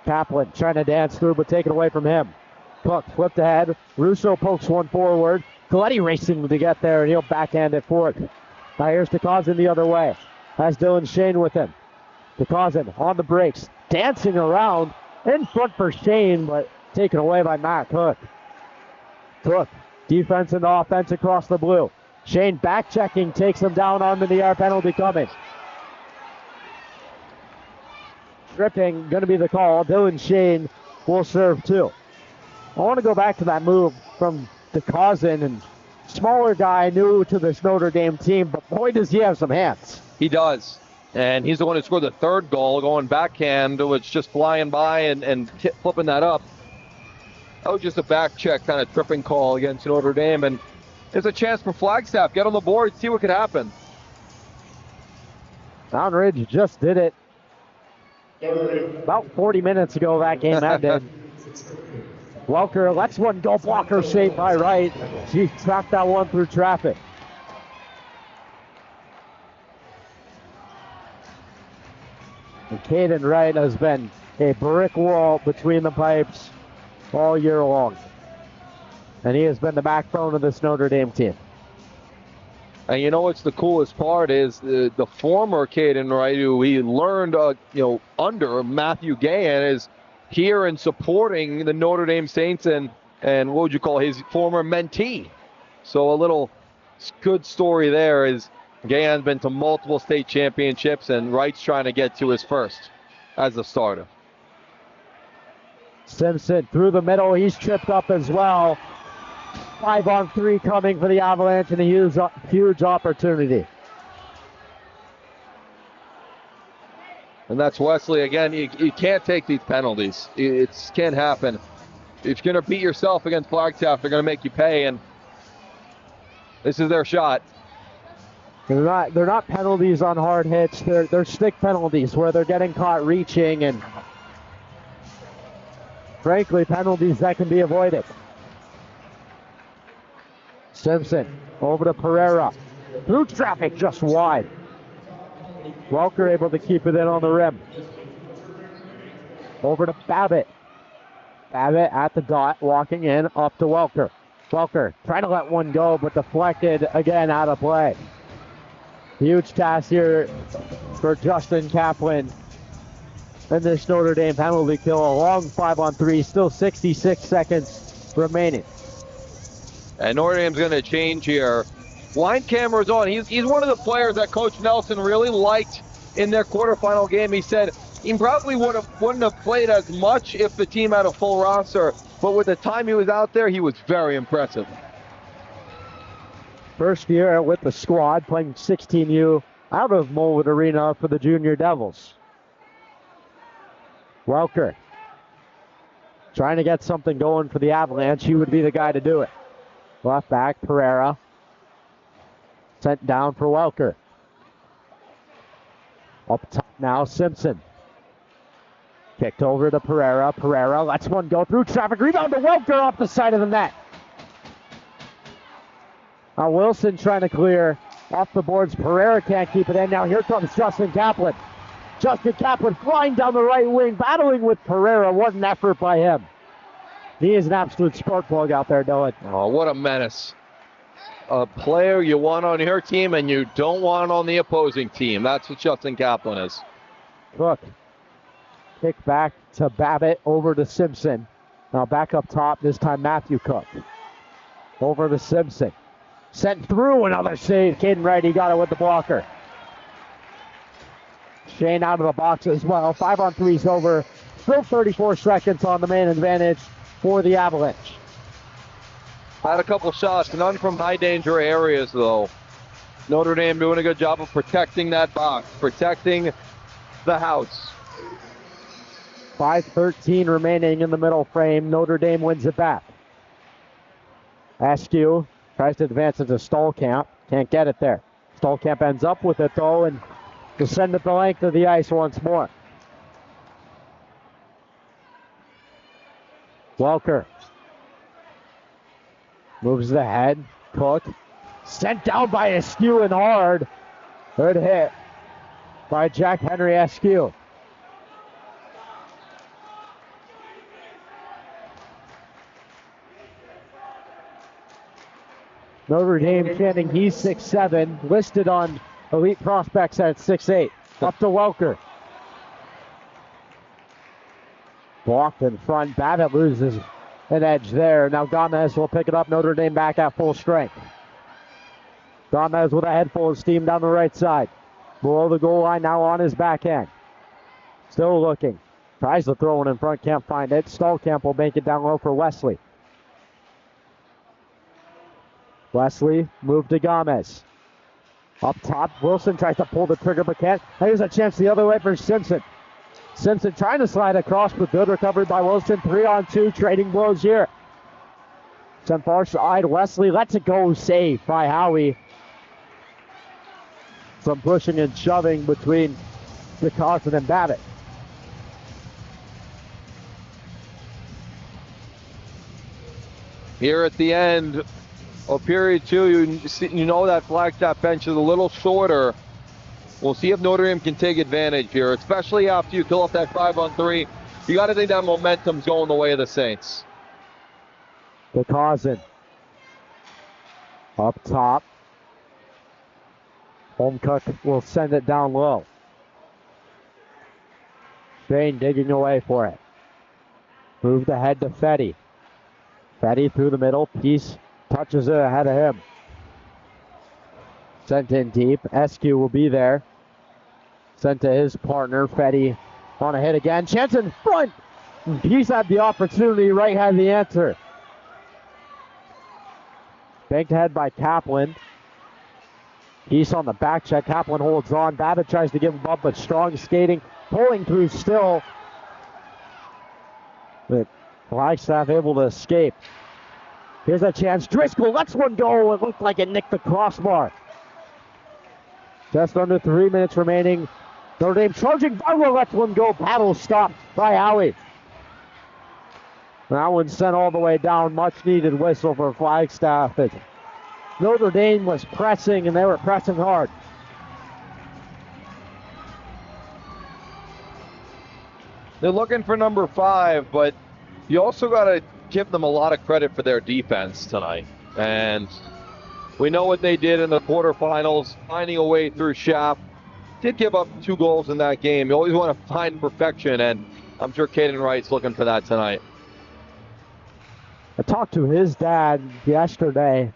Kaplan trying to dance through, but taken away from him. Cook flipped ahead. Russo pokes one forward. Coletti racing to get there, and he'll backhand it forward. Now here's DeCausin the other way. Has Dylan Shane with him. DeCausin on the brakes. Dancing around in front for Shane, but taken away by Matt Cook. Cook, defense and offense across the blue. Shane back checking, takes him down on the near penalty coming. Tripping, going to be the call. Dylan Shane will serve two. I want to go back to that move from DeCausin, and smaller guy new to this Notre Dame team, but boy does he have some hands. He does. And he's the one who scored the third goal, going backhand, which just flying by and flipping that up. That was just a back check kind of tripping call against Notre Dame. And there's a chance for Flagstaff. Get on the board, see what could happen. Downridge just did it. About 40 minutes ago that game ended. Welker lets one go. Blocker saved by Wright. She trapped that one through traffic. And Caden Wright has been a brick wall between the pipes all year long. And he has been the backbone of this Notre Dame team. And you know what's the coolest part is the former Caden Wright, who he learned under Matthew Gahan, is here and supporting the Notre Dame Saints and what would you call his former mentee. So a little good story there is Gahan's been to multiple state championships and Wright's trying to get to his first as a starter. Simpson through the middle. He's tripped up as well. 5-on-3 coming for the Avalanche and a huge opportunity. And that's Wesley again. You can't take these penalties. It can't happen. If you're going to beat yourself against Flagstaff, they're going to make you pay, and this is their shot. They're not penalties on hard hits. They're stick penalties where they're getting caught reaching, and frankly, penalties that can be avoided. Simpson over to Pereira. Through traffic, just wide. Welker able to keep it in on the rim. Over to Babbitt. Babbitt at the dot, walking in, up to Welker. Welker trying to let one go, but deflected again out of play. Huge task here for Justin Kaplan in this Notre Dame penalty kill. A long 5-on-3, still 66 seconds remaining. And Notre Dame's going to change here. Line camera's on. He's one of the players that Coach Nelson really liked in their quarterfinal game. He said he probably wouldn't have played as much if the team had a full roster, but with the time he was out there, he was very impressive. First year with the squad, playing 16U out of Moldwood Arena for the Junior Devils. Welker trying to get something going for the Avalanche. He would be the guy to do it. Left back, Pereira. Sent down for Welker. Up top now, Simpson. Kicked over to Pereira. Pereira lets one go through traffic. Rebound to Welker off the side of the net. Now Wilson trying to clear off the boards. Pereira can't keep it in. Now here comes Justin Kaplan. Justin Kaplan flying down the right wing, battling with Pereira. What an effort by him. He is an absolute spark plug out there, Dylan. Oh, what a menace. A player you want on your team and you don't want on the opposing team. That's what Justin Kaplan is. Cook. Kick back to Babbitt, over to Simpson. Now back up top, this time Matthew Cook. Over to Simpson. Sent through, another save. Caden Wright, he got it with the blocker. Shane out of the box as well. 5-on-3's over. Still 34 seconds on the main advantage for the Avalanche. Had a couple shots, none from high danger areas though. Notre Dame doing a good job of protecting that box, protecting the house. 5:13 remaining in the middle frame. Notre Dame wins it back. Askew tries to advance into Stolkamp. Can't get it there. Stolkamp ends up with it though and to send it the length of the ice once more. Welker moves ahead. Cook sent down by Askew and hard. Good hit by Jack Henry Askew. Notre Dame chanting he's 6'7", listed on Elite Prospects at 6'8". Up to Welker. Blocked in front. Babbitt loses an edge there. Now Gomez will pick it up. Notre Dame back at full strength. Gomez with a head full of steam down the right side. Below the goal line now on his backhand. Still looking. Tries to throw it in front. Can't find it. Stolkamp will make it down low for Wesley. Wesley moved to Gomez. Up top, Wilson tries to pull the trigger but can't. Here's a chance the other way for Simpson. Simpson trying to slide across, but good recovery by Wilson. 3-on-2, trading blows here. Sent far side, Wesley lets it go, save by Howie. Some pushing and shoving between DeCosta and Babbitt. Here at the end of period 2, you know that Flagstaff bench is a little shorter. We'll see if Notre Dame can take advantage here, especially after you kill off that 5-on-3. You got to think that momentum's going the way of the Saints. DeCosta up top. Holmcook will send it down low. Shane digging away for it. Moved ahead to Fetty. Fetty through the middle. Peace touches it ahead of him. Sent in deep. Eskew will be there. Sent to his partner. Fetty on a hit again. Chance in front. Peace had the opportunity. Wright had the answer. Banked ahead by Kaplan. Peace on the back check. Kaplan holds on. Babbitt tries to give him up, but strong skating. Pulling through still. But Flagstaff able to escape. Here's a chance. Driscoll lets one go. It looked like it nicked the crossbar. Just under 3 minutes remaining. Notre Dame charging. Barlow lets one go. Paddle stopped by Howie. That one sent all the way down. Much needed whistle for Flagstaff. Notre Dame was pressing, and they were pressing hard. They're looking for number 5, but you also got to give them a lot of credit for their defense tonight. And we know what they did in the quarterfinals, finding a way through Shapp. Did give up 2 goals in that game. You always want to find perfection, and I'm sure Caden Wright's looking for that tonight. I talked to his dad yesterday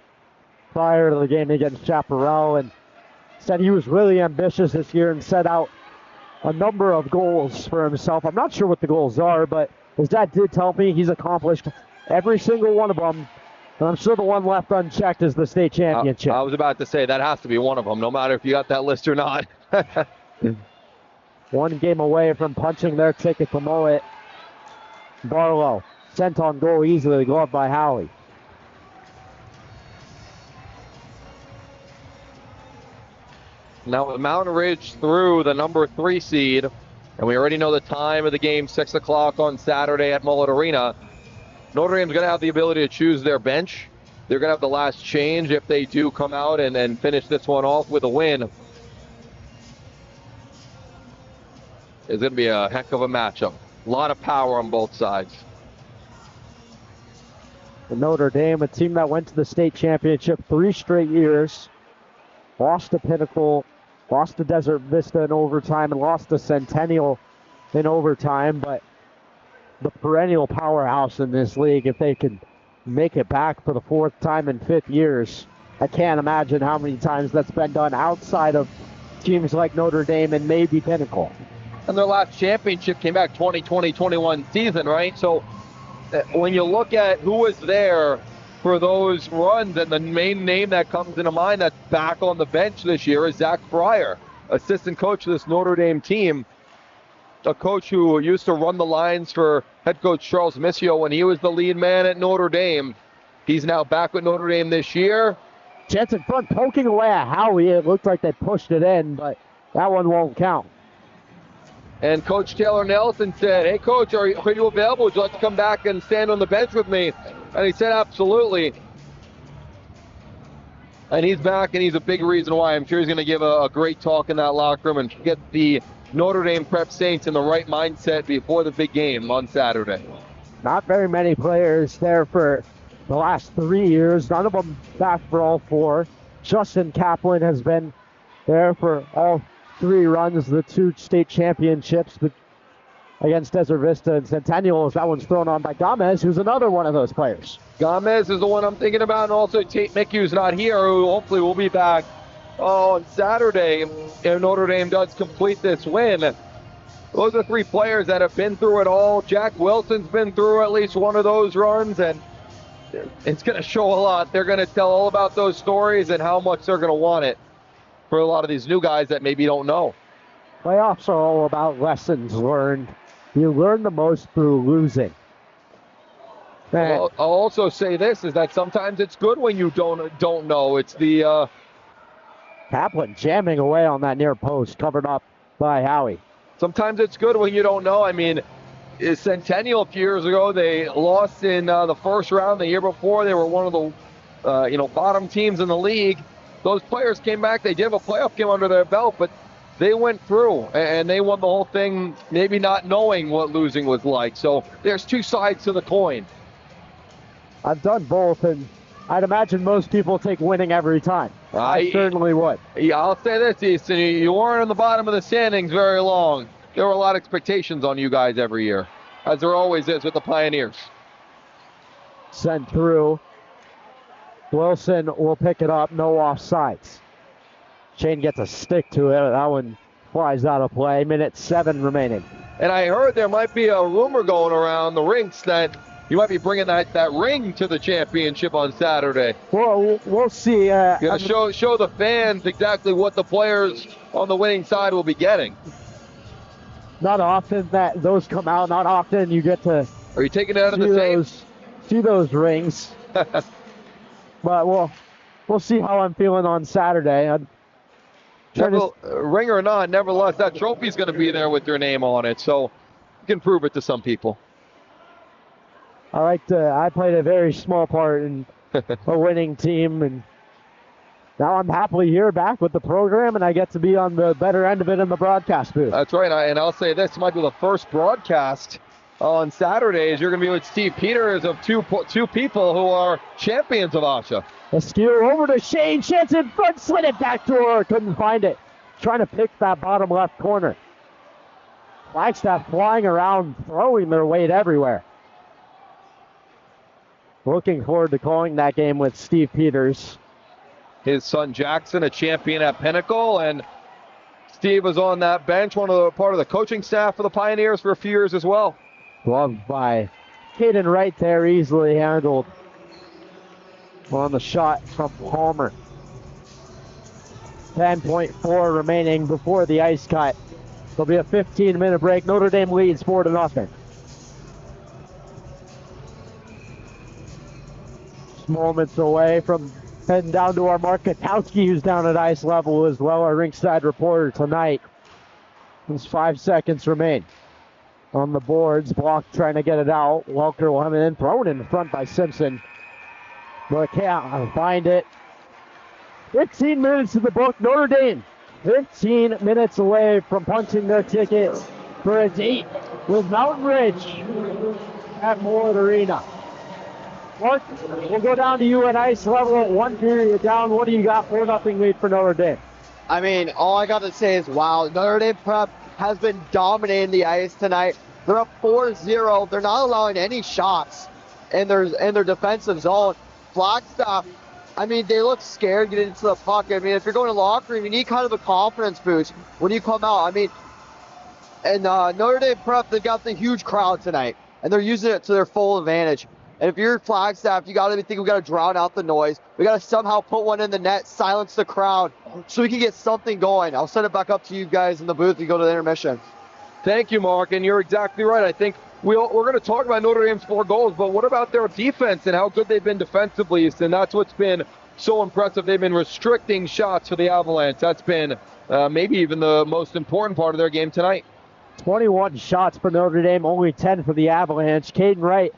prior to the game against Chaparral, and said he was really ambitious this year and set out a number of goals for himself. I'm not sure what the goals are, but his dad did tell me he's accomplished every single one of them. And I'm sure the one left unchecked is the state championship. I was about to say that has to be one of them, no matter if you got that list or not. One game away from punching their ticket to Moet. Barlow sent on goal easily, gloved by Howie. Now with Mountain Ridge through the number 3 seed, and we already know the time of the game, 6 o'clock on Saturday at Mullet Arena. Notre Dame's going to have the ability to choose their bench. They're going to have the last change if they do come out and finish this one off with a win. It's going to be a heck of a matchup. A lot of power on both sides. Notre Dame, a team that went to the state championship 3 straight years, lost to Pinnacle, lost to Desert Vista in overtime, and lost to Centennial in overtime, but the perennial powerhouse in this league, if they can make it back for the 4th time in 5 years. I can't imagine how many times that's been done outside of teams like Notre Dame and maybe Pinnacle. And their last championship came back 2020-21 season, right? So when you look at who was there for those runs, and the main name that comes into mind that's back on the bench this year is Zach Fryer, assistant coach of this Notre Dame team. A coach who used to run the lines for head coach Charles Missio when he was the lead man at Notre Dame. He's now back with Notre Dame this year. Chance in front, poking away at Howie. It looked like they pushed it in, but that one won't count. And Coach Taylor Nelson said, "Hey, Coach, are you available? Would you like to come back and stand on the bench with me?" And he said, "Absolutely." And he's back, and he's a big reason why. I'm sure he's going to give a great talk in that locker room and get the Notre Dame Prep Saints in the right mindset before the big game on Saturday. Not very many players there for the last 3 years. None of them back for all 4. Justin Kaplan has been there for all 3 runs, the 2 state championships against Desert Vista and Centennial. That one's thrown on by Gomez, who's another one of those players. Gomez is the one I'm thinking about, and also Tate McHugh's not here, who hopefully will be back on Saturday if Notre Dame does complete this win. Those are 3 players that have been through it all. Jack Wilson's been through at least one of those runs, and it's going to show a lot. They're going to tell all about those stories and how much they're going to want it for a lot of these new guys that maybe don't know. Playoffs are all about lessons learned. You learn the most through losing. I'll also say this, is that sometimes it's good when you don't know. It's the Kaplan jamming away on that near post, covered up by Howie. Sometimes it's good when you don't know. I mean, Centennial a few years ago, they lost in the first round. The year before, they were one of the bottom teams in the league. Those players came back. They did have a playoff game under their belt, but they went through and they won the whole thing, maybe not knowing what losing was like. So there's 2 sides to the coin. I've done both, and I'd imagine most people take winning every time. I certainly would. Yeah, I'll say this, Easton, you weren't on the bottom of the standings very long. There were a lot of expectations on you guys every year. as there always is with the Pioneers. Sent through. Wilson will pick it up, no offsides. Shane gets a stick to it. That one flies out of play. Minute 7 remaining. And I heard there might be a rumor going around the rinks that you might be bringing that ring to the championship on Saturday. Well, we'll see. You're going to show the fans exactly what the players on the winning side will be getting. Not often that those come out. Not often you get to Are you taking it out of the safe? see those rings. But we'll see how I'm feeling on Saturday. Ring or not, nevertheless, that trophy's going to be there with your name on it, so you can prove it to some people. I played a very small part in a winning team, and now I'm happily here back with the program, and I get to be on the better end of it in the broadcast booth. That's right, and I'll say this might be the first broadcast on Saturdays. You're going to be with Steve Peters of two people who are champions of AHSHA. Askew over to Shane. Chance in front, slid it back to her. Couldn't find it. Trying to pick that bottom left corner. Flagstaff flying around, throwing their weight everywhere. Looking forward to calling that game with Steve Peters. His son Jackson, a champion at Pinnacle, and Steve was on that bench, part of the coaching staff for the Pioneers for a few years as well. Gloved by Caden Wright there, easily handled on the shot from Palmer. 10.4 remaining before the ice cut. There'll be a 15-minute break. Notre Dame leads 4-0. Just moments away from heading down to our Mark Katowski, who's down at ice level as well, our ringside reporter tonight. There's 5 seconds remain. On the boards, Block trying to get it out. Welker will have it in, thrown in front by Simpson. But can't find it. 15 minutes in the book. Notre Dame 15 minutes away from punching their ticket for a date with Mountain Ridge at Moore Arena. Mark, we'll go down to you at ice level at 1 period down. What do you got? 4-0 lead for Notre Dame. I mean, all I got to say is, wow, Notre Dame Prep has been dominating the ice tonight. They're up 4-0. They're not allowing any shots in their defensive zone. Flagstaff, I mean, they look scared getting into the puck. I mean, if you're going to the locker room, you need kind of a confidence boost when you come out. I mean, and Notre Dame Prep, they've got the huge crowd tonight, and they're using it to their full advantage. And if you're Flagstaff, you got to think we got to drown out the noise. We got to somehow put one in the net, silence the crowd, so we can get something going. I'll send it back up to you guys in the booth and go to the intermission. Thank you, Mark, and you're exactly right. I think we're going to talk about Notre Dame's 4 goals, but what about their defense and how good they've been defensively? And that's what's been so impressive. They've been restricting shots for the Avalanche. That's been maybe even the most important part of their game tonight. 21 shots for Notre Dame, only 10 for the Avalanche. Caden Wright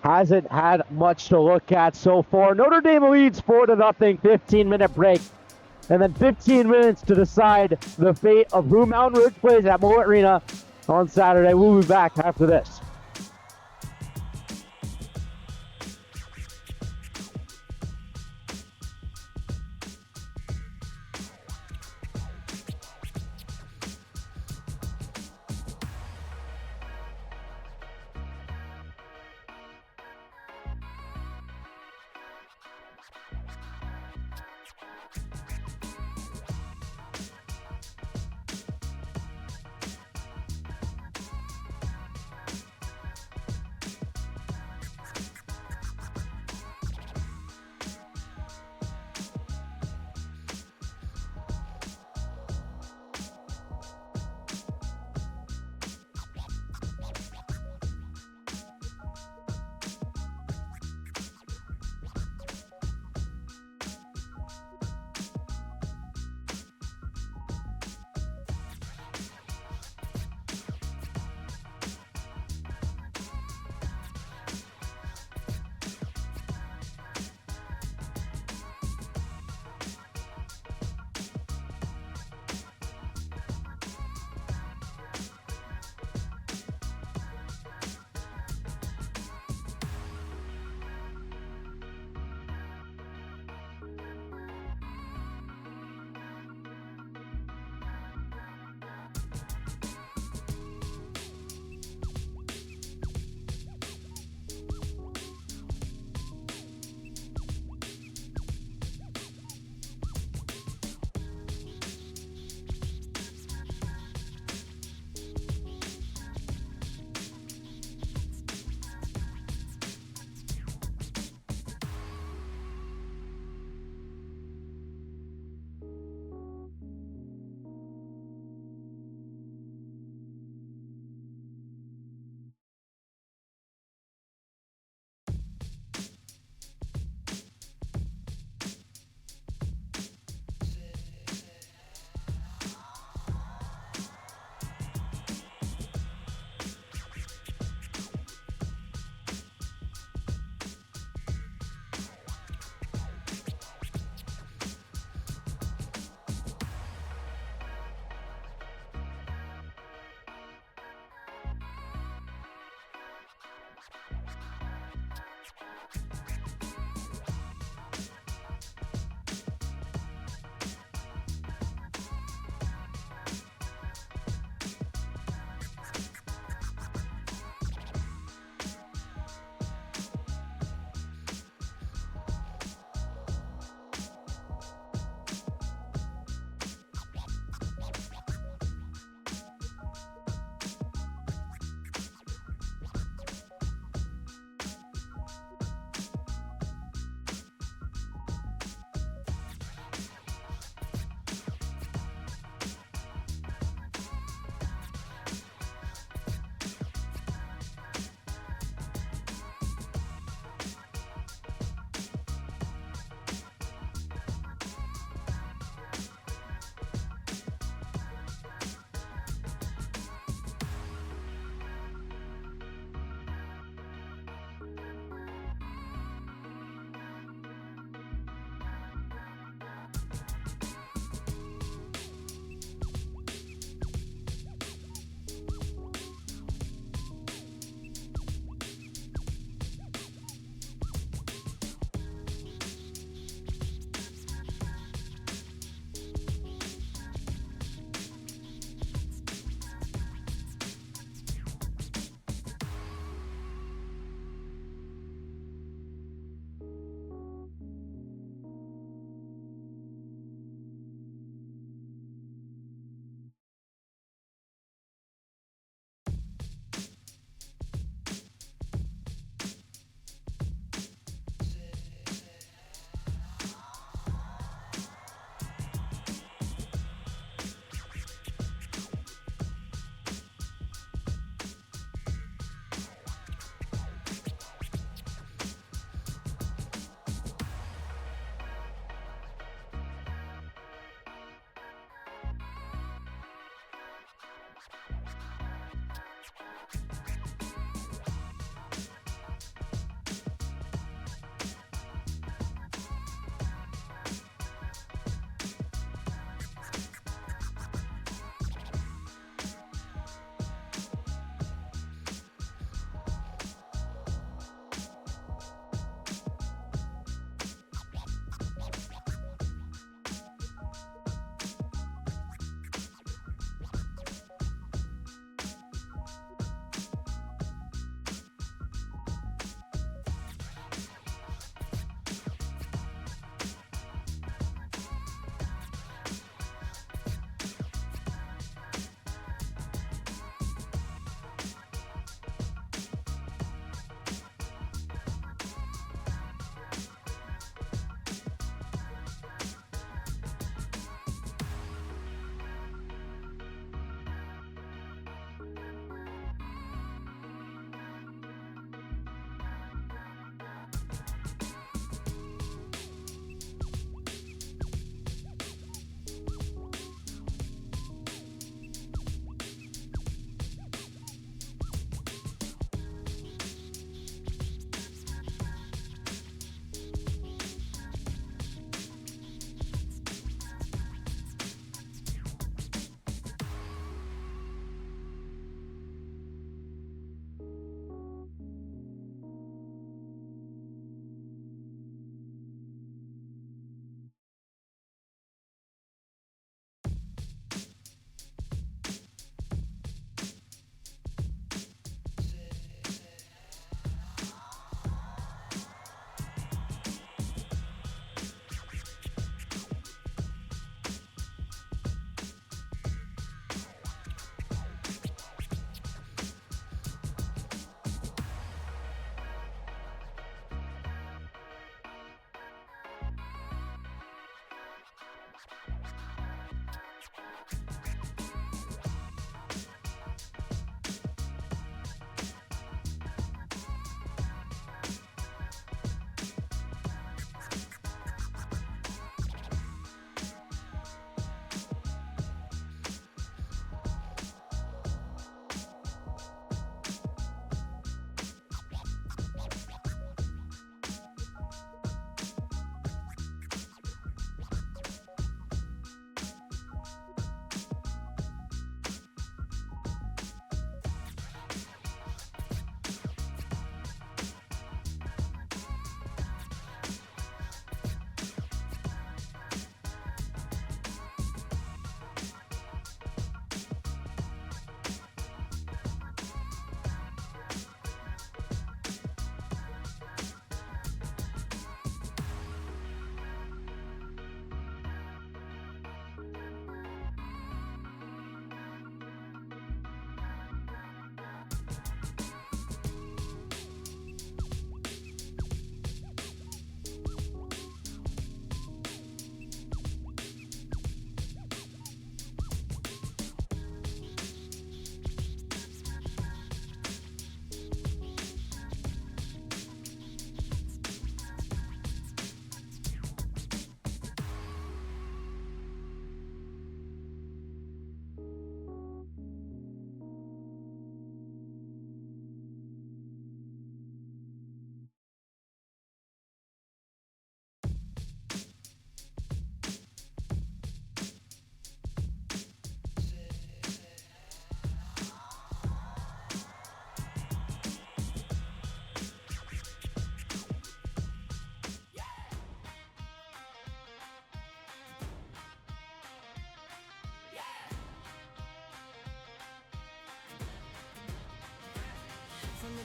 hasn't had much to look at so far. Notre Dame leads 4-0, 15-minute break. And then 15 minutes to decide the fate of who Mountain Ridge plays at Moore Arena on Saturday. We'll be back after this.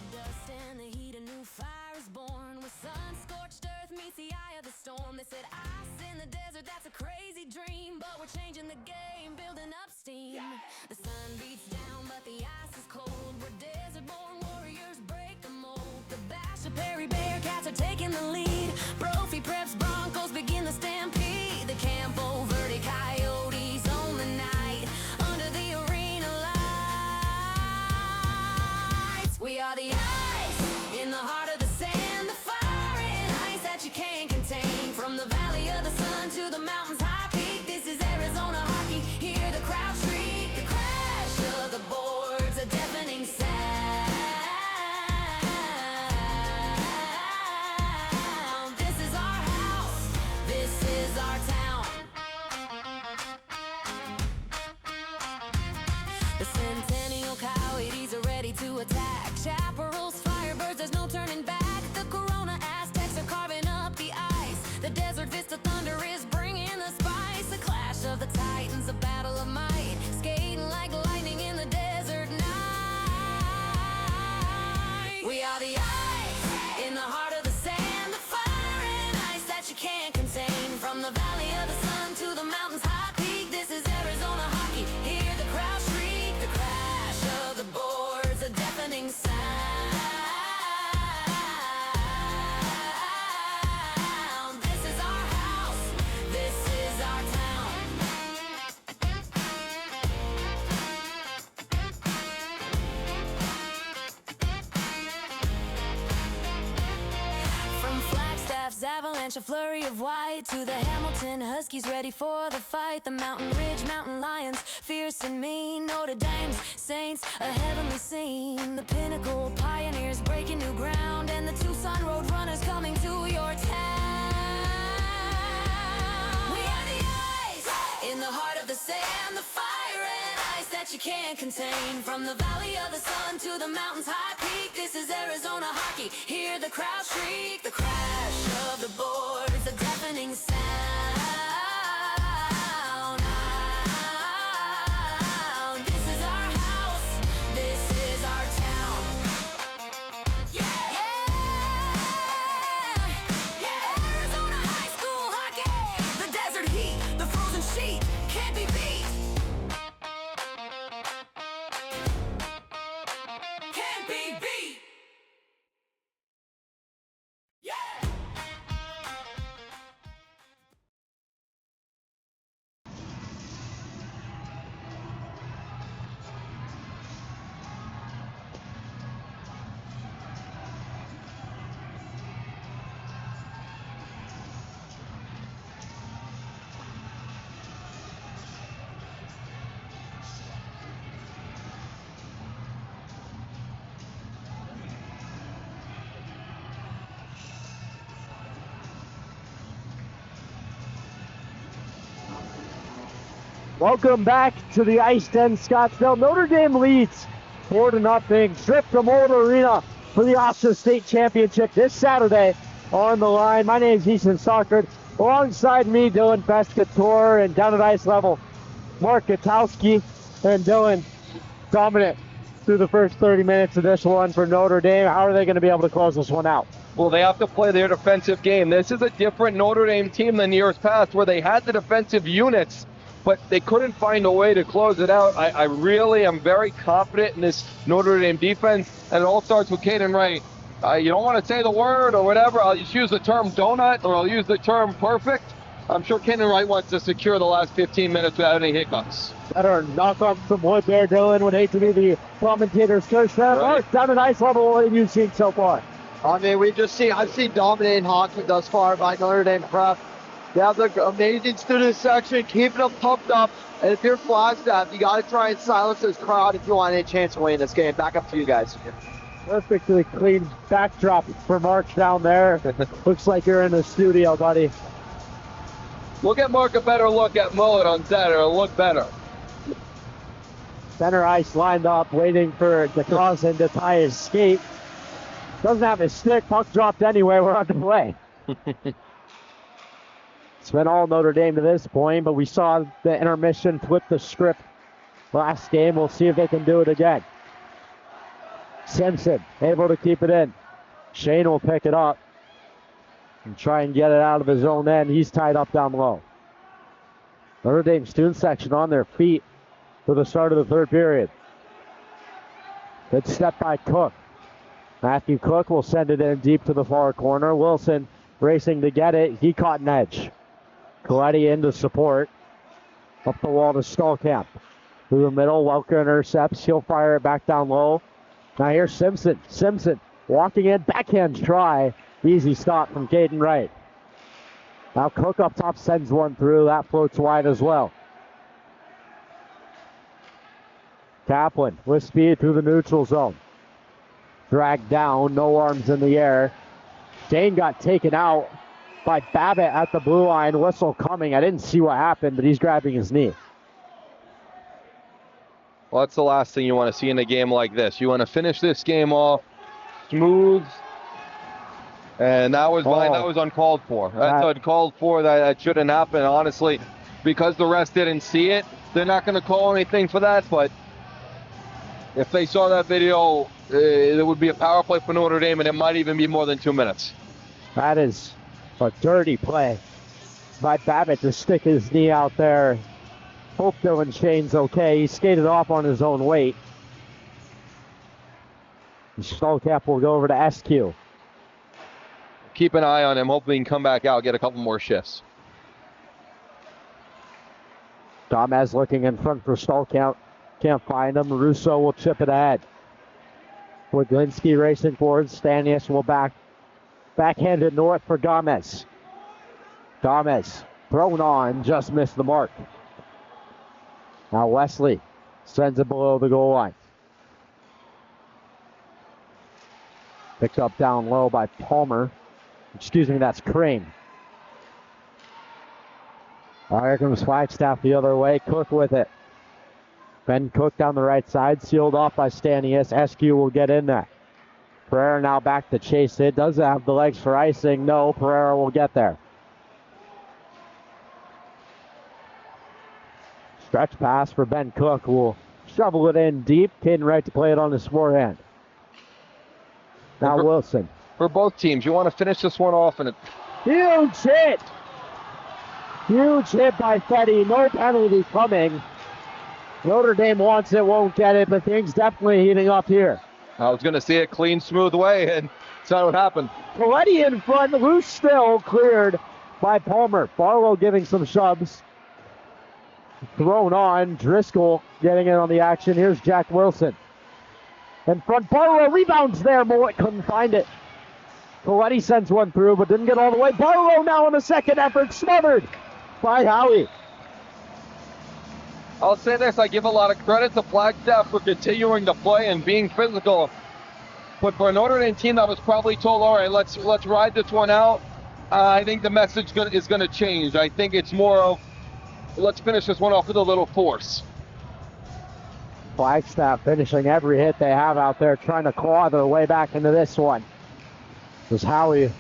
the dust and the heat, a new fire is born. With sun-scorched earth meets the eye of the storm. They said ice in the desert, that's a crazy dream. But we're changing the game, building up steam. The sun beats down, but the ice is cold. We're desert-born warriors, break the mold. The AHSHA Perry Bearcats are taking the lead. Brophy Preps Broncos begin the stampede. The Campo Verde Coyotes own the night under the arena lights. We are the ice in the heart of the sand, the fire and ice that you can't contain. From the valley of the sun to the mountain's high peak, this is Arizona hockey. Hear the crowd shriek, the crash of the boards, a deafening sound. This is our house, this is our town. The Centennial Coyotes are ready to attack. Chaparrals, Firebirds, there's no turning back. The Corona Aztecs are carving up the ice. The Desert Vista Thunder is bringing the spice. The clash of the Titans, a battle of might. Skating like lightning in the desert night. We are the ice in the heart of the sand, the fire and ice that you can't contain. From the valley of the sun to the mountain's high peak, this is Arizona hockey. Hear the crowd shriek, the crash of the boards, a deafening sound. This is our house, this is our town. From Flagstaff's avalanche, a flurry of white, to the Hamilton Huskies ready for the fight. The Mountain Ridge Mountain Lions, fierce and mean. Notre Dame's Saints, a heavenly scene. The Pinnacle Pioneers breaking new ground, and the Tucson Road Runners coming to your town. We are the ice in the heart of the sand, the fire and ice that you can't contain. From the valley of the sun to the mountain's high peak, this is Arizona hockey. Hear the crowd shriek, the crash of the boards, a deafening sound. This is our house, this is our town. Yeah, yeah, Arizona high school hockey. The desert heat, the frozen sheet, can't be beat. Can't be beat. Yeah. Welcome back to the Ice Den Scottsdale. Notre Dame leads 4-0. Trip to Notre Arena for the AHSHA State Championship this Saturday on the line. My name is Ethan Stockard. Alongside me, Dylan Pescator, and down at ice level, Mark Gutowski. And Dylan, dominant through the first 30 minutes of this one for Notre Dame. How are they going to be able to close this one out? Well, they have to play their defensive game. This is a different Notre Dame team than years past, where they had the defensive units, but they couldn't find a way to close it out. I really am very confident in this Notre Dame defense, and it all starts with Caden Wright. You don't want to say the word or whatever. I'll just use the term donut, or I'll use the term perfect. I'm sure Caden Wright wants to secure the last 15 minutes without any hiccups. Better knock off some wood there, Dylan. Would hate to be the commentator's curse. Mark, down at ice level, what have you seen so far? I mean, I've seen dominating hockey thus far by Notre Dame prep. They have the amazing student section, keeping them pumped up. And if you're Flagstaff, you got to try and silence this crowd if you want any chance to win this game. Back up to you guys. Perfectly clean backdrop for Mark down there. Looks like you're in the studio, buddy. We'll get Mark a better look at Mullet on Saturday. It'll look better. Center ice lined up, waiting for DeCrossen to tie his skate. Doesn't have his stick. Puck dropped anyway. We're on the play. It's been all Notre Dame to this point, but we saw the intermission flip the script last game. We'll see if they can do it again. Simpson able to keep it in. Shane will pick it up and try and get it out of his own end. He's tied up down low. Notre Dame student section on their feet for the start of the third period. Good step by Cook. Matthew Cook will send it in deep to the far corner. Wilson racing to get it. He caught an edge. Coletti into support. Up the wall to Stallcamp. Through the middle, Welker intercepts. He'll fire it back down low. Now here's Simpson. Simpson walking in. Backhand try. Easy stop from Caden Wright. Now Cook up top sends one through. That floats wide as well. Kaplan with speed through the neutral zone. Dragged down, no arms in the air. Shane got taken out by Babbitt at the blue line. Whistle coming. I didn't see what happened, but he's grabbing his knee. Well, that's the last thing you want to see in a game like this. You want to finish this game off smooth, and that was uncalled for. That's uncalled for. That shouldn't happen. Honestly, because the rest didn't see it, they're not going to call anything for that. But if they saw that video, it would be a power play for Notre Dame, and it might even be more than 2 minutes. That is a dirty play by Babbitt to stick his knee out there. Hope Dylan Shane's okay. He skated off on his own weight. Stallcap will go over to SQ. Keep an eye on him. Hopefully he can come back out, get a couple more shifts. Gomez looking in front for Stallcamp. Can't find him. Russo will chip it ahead. Wiglinski racing forward. Stanius will backhand it north for Gomez. Gomez thrown on, just missed the mark. Now Wesley sends it below the goal line. Picked up down low by Palmer. Excuse me, that's Crane. Here comes Flagstaff the other way. Cook with it. Ben Cook down the right side, sealed off by Stanius. SQ will get in there. Pereira now back to chase it. Does it have the legs for icing? No, Pereira will get there. Stretch pass for Ben Cook, who will shovel it in deep. Caden Wright to play it on his forehand. Now Wilson. For both teams, you want to finish this one off. Huge hit! Huge hit by Fetty. No penalty coming. Notre Dame wants it, won't get it, but things definitely heating up here. I was going to see it clean, smooth way, and that's not what happened. Coletti in front, loose still, cleared by Palmer. Barlow giving some shoves. Thrown on, Driscoll getting in on the action. Here's Jack Wilson. In front, Barlow rebounds there. Mowat couldn't find it. Coletti sends one through, but didn't get all the way. Barlow now in the second effort, smothered by Howie. I'll say this, I give a lot of credit to Flagstaff for continuing to play and being physical. But for a Notre Dame team that was probably told, all right, let's ride this one out, I think the message is going to change. I think it's more of, let's finish this one off with a little force. Flagstaff finishing every hit they have out there, trying to claw their way back into this one. As Howie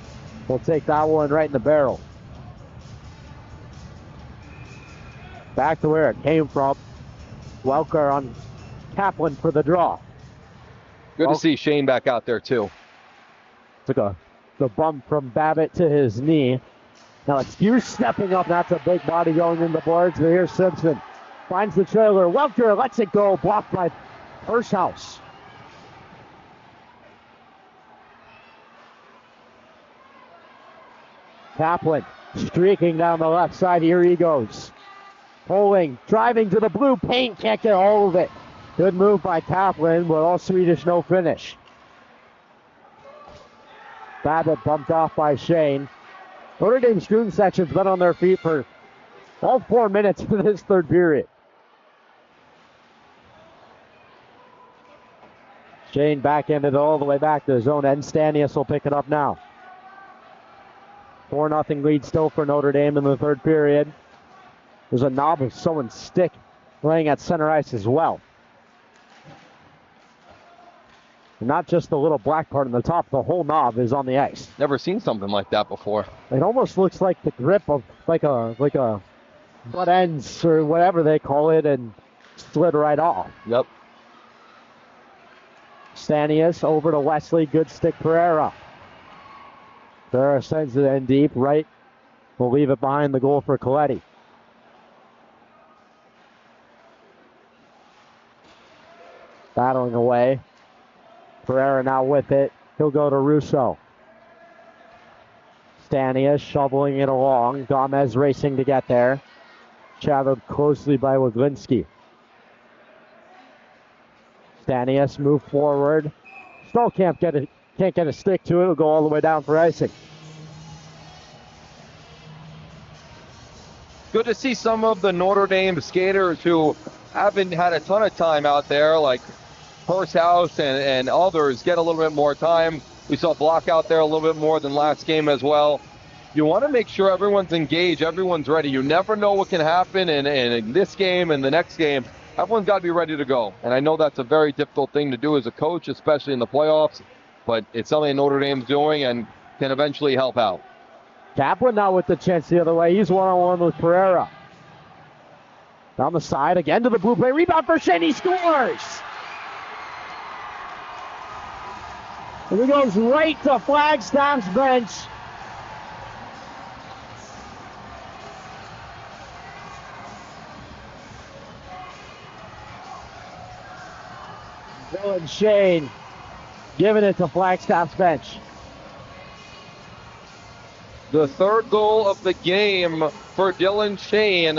will take that one right in the barrel. Back to where it came from. Welker on Kaplan for the draw. Good to see Shane back out there too. Took the bump from Babbitt to his knee. Now it's Hughes stepping up. That's a big body going in the boards. But here's Simpson. Finds the trailer. Welker lets it go. Blocked by Hirschhaus. Kaplan streaking down the left side. Here he goes. Pulling, driving to the blue paint. Can't get all of it. Good move by Kaplan, but all Swedish, no finish. Babbitt bumped off by Shane. Notre Dame student section's been on their feet for all 4 minutes for this third period. Shane backhanded all the way back to his own end. Stanius will pick it up now. 4-0 lead still for Notre Dame in the third period. There's a knob of someone's stick laying at center ice as well. And not just the little black part on the top, the whole knob is on the ice. Never seen something like that before. It almost looks like the grip of like a butt ends or whatever they call it, and slid right off. Yep. Stanius over to Wesley. Good stick, Pereira. Pereira sends it in deep. Right will leave it behind the goal for Coletti. Battling away. Pereira now with it. He'll go to Russo. Stanius shoveling it along. Gomez racing to get there. Shadowed closely by Waglinski. Stanius move forward. Stolkamp can't get a stick to it. It'll go all the way down for icing. Good to see some of the Notre Dame skaters who haven't had a ton of time out there, like House and others, get a little bit more time. We saw Block out there a little bit more than last game as well. You want to make sure everyone's engaged, everyone's ready. You never know what can happen in this game and the next game. Everyone's got to be ready to go. And I know that's a very difficult thing to do as a coach, especially in the playoffs, but it's something Notre Dame's doing and can eventually help out. Kaplan now with the chance the other way. He's one-on-one with Pereira. Down the side, again to the blue play. Rebound for Shane, he scores! And he goes right to Flagstaff's bench. Dylan Shane giving it to Flagstaff's bench. The third goal of the game for Dylan Shane.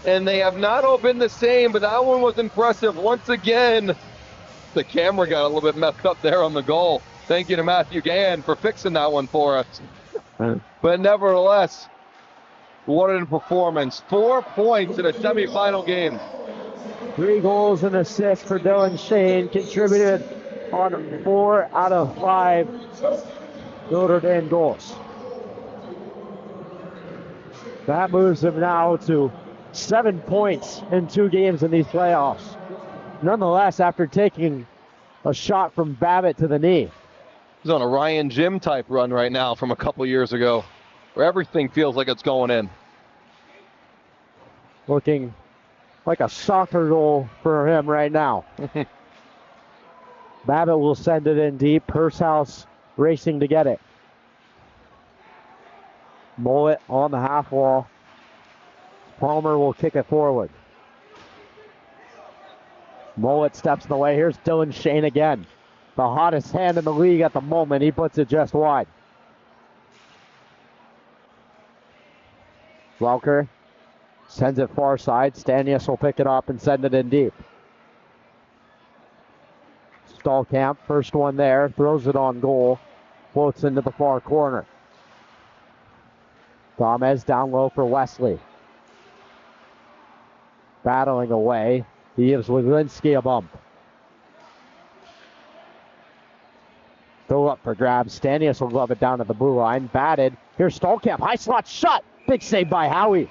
And they have not all been the same, but that one was impressive. Once again, the camera got a little bit messed up there on the goal. Thank you to Matthew Gann for fixing that one for us. But nevertheless, what a performance. 4 points in a semifinal game. 3 goals and assists for Dylan Shane, contributed on 4 out of 5 Notre Dame goals. That moves him now to 7 points in 2 games in these playoffs. Nonetheless, after taking a shot from Babbitt to the knee. He's on a Ryan Jim type run right now from a couple years ago, where everything feels like it's going in. Looking like a soccer goal for him right now. Babbitt will send it in deep. Pursehouse racing to get it. Mullet on the half wall. Palmer will kick it forward. Mullet steps in the way. Here's Dylan Shane again. The hottest hand in the league at the moment. He puts it just wide. Welker sends it far side. Stanius will pick it up and send it in deep. Stolkamp, first one there, throws it on goal. Floats into the far corner. Gomez down low for Wesley. Battling away. He gives Waglinski a bump. Go up for grabs. Stanius will glove it down to the blue line. Batted. Here's Stolkamp. High slot shot. Big save by Howie.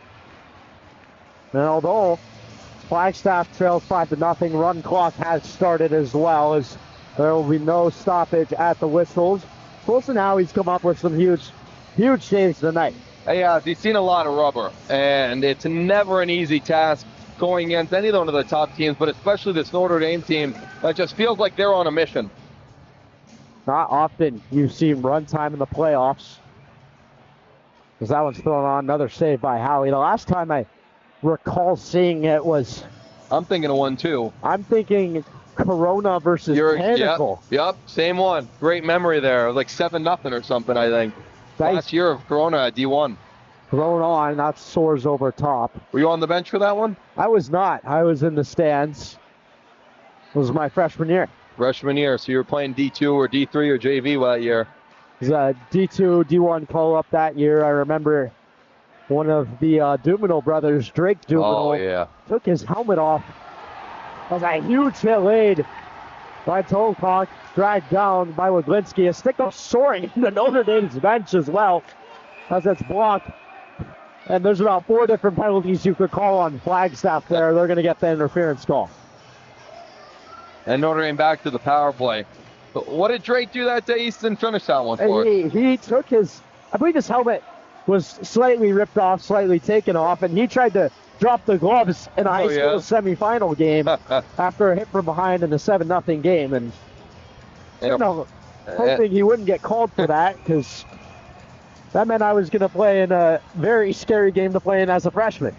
And although Flagstaff trails 5-0, run clock has started as well, as there will be no stoppage at the whistles. Wilson Howie's come up with some huge saves tonight. Yeah, he's seen a lot of rubber, and it's never an easy task going against any one of the top teams, but especially this Notre Dame team that just feels like they're on a mission. Not often you see run time in the playoffs, because that one's thrown on. Another save by Howie. The last time I recall seeing it was... I'm thinking of one, too. I'm thinking Corona versus Pinnacle. Yep, same one. Great memory there. Like 7-0 or something, I think. Last year of Corona at D1. Thrown on, not Soars over top. Were you on the bench for that one? I was not. I was in the stands. It was my freshman year. Freshman year, so you were playing D2 or D3 or JV that year. It was a D2, D1 call-up that year. I remember one of the Dumino brothers, Drake Dumino, took his helmet off. That was a huge hit laid by Tolcock, dragged down by Waglinski. A stick up soaring into Notre Dame's bench as well, as it's blocked. And there's about 4 different penalties you could call on Flagstaff there. They're going to get the interference call. And Notre Dame back to the power play. What did Drake do that day? Easton finished that one for us. He took his, I believe his helmet was slightly ripped off, slightly taken off, and he tried to dropped the gloves in a high school yeah. semifinal game after a hit from behind in a 7-0 game. And Yep. hoping he wouldn't get called for that, because that meant I was going to play in a very scary game to play in as a freshman.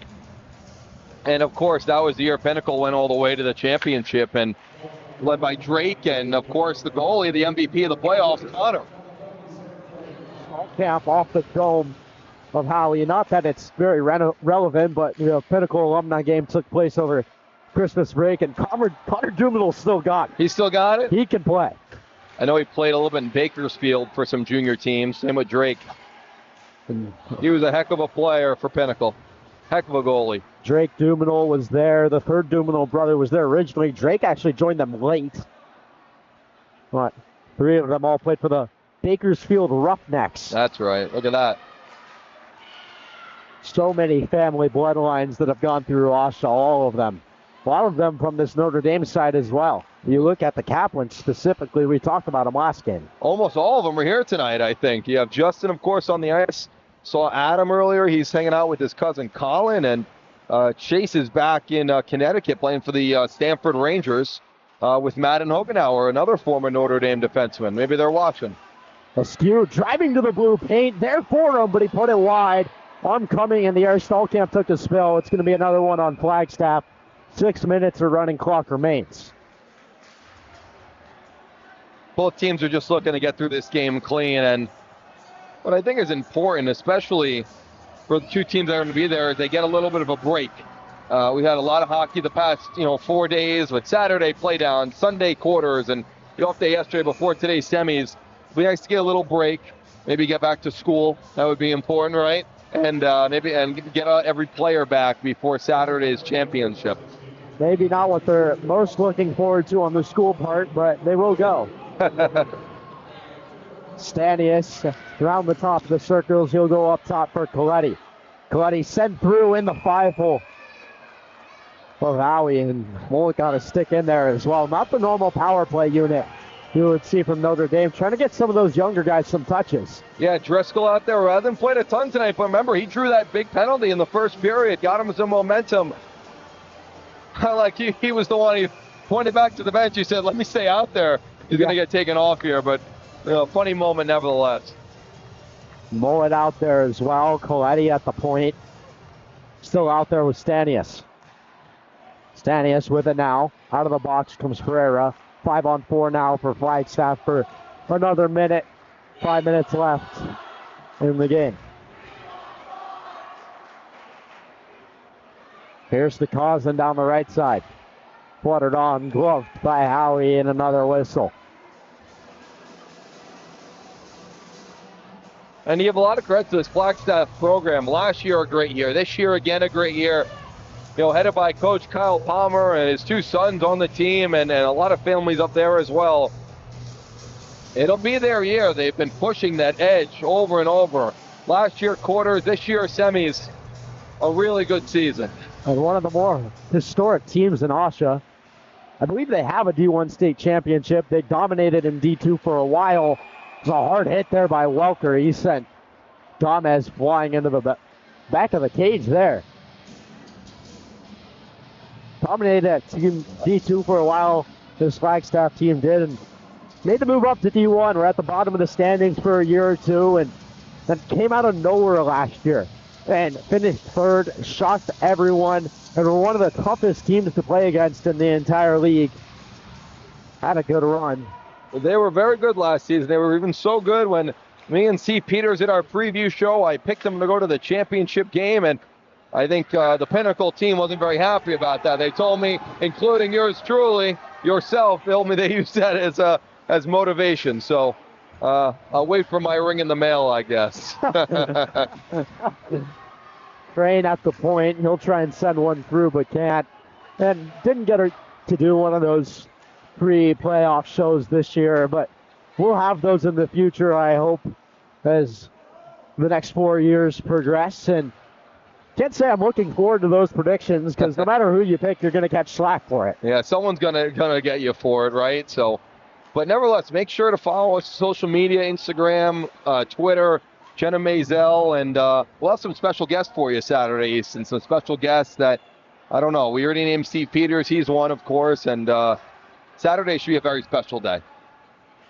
And of course, that was the year Pinnacle went all the way to the championship, and led by Drake, and of course the goalie, the MVP of the playoffs, Connor. Camp off the dome of Howie. Not that it's very relevant, but Pinnacle alumni game took place over Christmas break, and Connor Dumenil still got it. He still got it? He can play. I know he played a little bit in Bakersfield for some junior teams. Same with Drake. He was a heck of a player for Pinnacle. Heck of a goalie. Drake Dumenil was there. The third Dumenil brother was there originally. Drake actually joined them late. But 3 of them all played for the Bakersfield Roughnecks. That's right. Look at that. So many family bloodlines that have gone through AHSHA, all of them. A lot of them from this Notre Dame side as well. You look at the Kaplans specifically, we talked about them last game. Almost all of them are here tonight, I think. You have Justin, of course, on the ice. Saw Adam earlier. He's hanging out with his cousin Colin. And Chase is back in Connecticut playing for the Stanford Rangers with Madden Hogenauer, another former Notre Dame defenseman. Maybe they're watching. Askew driving to the blue paint. There for him, but he put it wide. Oncoming, and the Irish Stallcamp took a spill. It's going to be another one on Flagstaff. 6 minutes of running clock remains. Both teams are just looking to get through this game clean, and what I think is important, especially for the two teams that are going to be there, is they get a little bit of a break. We've had a lot of hockey the past 4 days with Saturday playdown, Sunday quarters, and the off day yesterday before today's semis. We nice to get a little break, maybe get back to school. That would be important, right? And maybe get every player back before Saturday's championship. Maybe not what they're most looking forward to on the school part, but they will go. Stanius around the top of the circles. He'll go up top for Coletti. Coletti sent through in the 5-hole for Howie, and Mullet got a stick in there as well. Not the normal power play unit you would see from Notre Dame. Trying to get some of those younger guys some touches. Yeah, Driscoll out there hasn't played a ton tonight, but remember, he drew that big penalty in the first period, got him some momentum. Like he was the one, he pointed back to the bench. He said, let me stay out there. He's going to get taken off here, but funny moment nevertheless. Mullet out there as well. Coletti at the point. Still out there with Stanius. Stanius with it now. Out of the box comes Pereira. 5-on-4 now for Flagstaff for another minute. 5 minutes left in the game. Here's the Cousin down the right side. Fluttered on, gloved by Howie, and another whistle. And you have a lot of credit to this Flagstaff program. Last year, a great year. This year, again, a great year. Headed by Coach Kyle Palmer and his 2 sons on the team, and a lot of families up there as well. It'll be their year. They've been pushing that edge over and over. Last year, quarters. This year, semis. A really good season. And one of the more historic teams in AHSHA. I believe they have a D1 state championship. They dominated in D2 for a while. It was a hard hit there by Welker. He sent Gomez flying into the back of the cage there. Dominated that team D2 for a while, this Flagstaff team did, and made the move up to D1. We're at the bottom of the standings for a year or two, and then came out of nowhere last year and finished third, shocked everyone, and were one of the toughest teams to play against in the entire league. Had a good run. They were very good last season. They were even so good when me and C. Peters did our preview show. I picked them to go to the championship game, and I think the Pinnacle team wasn't very happy about that. They told me, including yours truly, yourself, told me they used that as motivation. So I'll wait for my ring in the mail, I guess. Train at the point. He'll try and send one through, but can't. And didn't get her to do one of those pre-playoff shows this year, but we'll have those in the future, I hope, as the next 4 years progress. And can't say I'm looking forward to those predictions, because no matter who you pick, you're going to catch slack for it. Yeah, someone's gonna get you for it, right? So, but nevertheless, make sure to follow us on social media, Instagram, Twitter, Jenna Maisel, and we'll have some special guests for you Saturday, Easton. Some special guests that, I don't know, we already named Steve Peters. He's one, of course, and Saturday should be a very special day.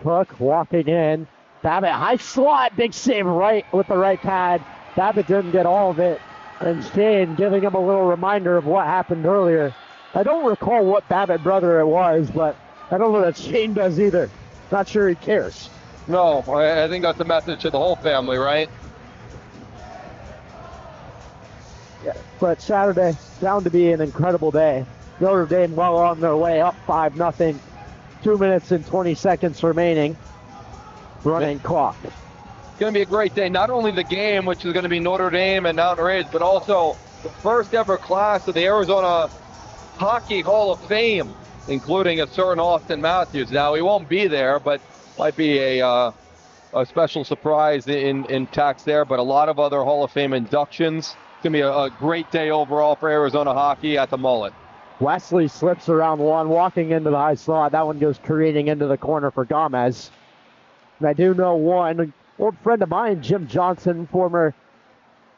Cook walking in. Babbitt, high slot, big save right with the right pad. Babbitt didn't get all of it. And Shane giving him a little reminder of what happened earlier. I don't recall what Babbitt brother it was, but I don't know that Shane does either. Not sure he cares. No, I think that's a message to the whole family, right? Yeah, but Saturday, bound to be an incredible day. Notre Dame well on their way, up 5-0. 2 minutes and 20 seconds remaining. Running clock. It's going to be a great day. Not only the game, which is going to be Notre Dame and Mountain Ridge, but also the first ever class of the Arizona Hockey Hall of Fame, including a certain Austin Matthews. Now, he won't be there, but might be a special surprise in tax there, but a lot of other Hall of Fame inductions. It's going to be a great day overall for Arizona hockey at the Mullet. Wesley slips around one, walking into the high slot. That one goes careening into the corner for Gomez. And I do know one old friend of mine, Jim Johnson, former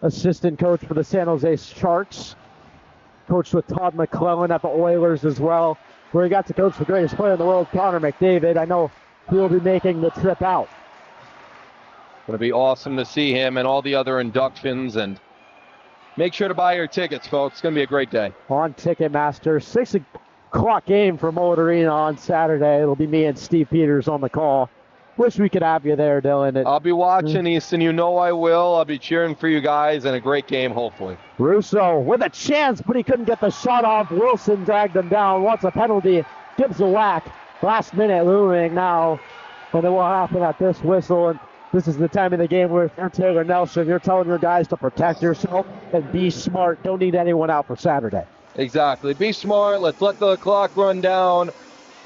assistant coach for the San Jose Sharks. Coached with Todd McClellan at the Oilers as well, where he got to coach the greatest player in the world, Connor McDavid. I know he will be making the trip out. Going to be awesome to see him and all the other inductions, and make sure to buy your tickets, folks. It's going to be a great day. On Ticketmaster, 6 o'clock game for Mullet Arena on Saturday. It'll be me and Steve Peters on the call. Wish we could have you there, Dylan. I'll be watching, Easton. You know I will. I'll be cheering for you guys, and a great game, hopefully. Russo with a chance, but he couldn't get the shot off. Wilson dragged him down. Wants a penalty. Gives a whack. Last minute looming now. And then what happened at this whistle? And this is the time of the game where if you're Taylor Nelson, you're telling your guys to protect yourself and be smart. Don't need anyone out for Saturday. Exactly. Be smart. Let's let the clock run down.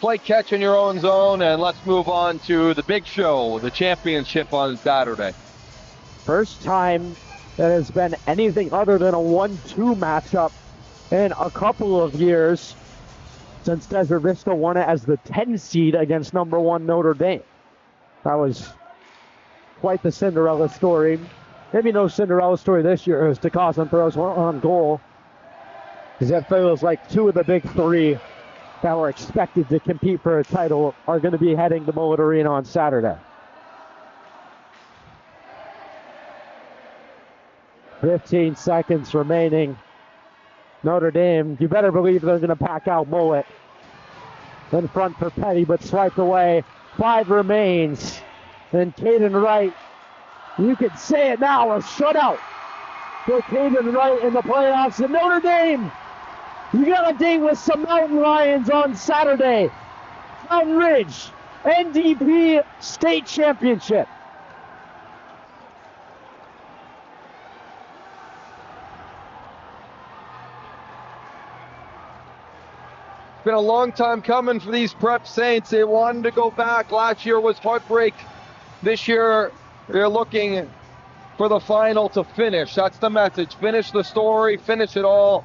Play catch in your own zone, and let's move on to the big show, the championship on Saturday. First time that has been anything other than a 1-2 matchup in a couple of years since Desert Vista won it as the 10 seed against number 1 Notre Dame. That was quite the Cinderella story. Maybe no Cinderella story this year as DeCosta throws one on goal. Because it feels like 2 of the big 3 that were expected to compete for a title are going to be heading to Mullet Arena on Saturday. 15 seconds remaining. Notre Dame, you better believe they're going to pack out Mullet. In front for Petty, but swiped away. 5 remains. And Caden Wright, you could say it now, a shutout for Caden Wright in the playoffs. And Notre Dame, you got a date with some Mountain Lions on Saturday. Mountain Ridge, NDP State Championship. It's been a long time coming for these Prep Saints. They wanted to go back. Last year was heartbreak. This year, they're looking for the final to finish. That's the message. Finish the story, finish it all.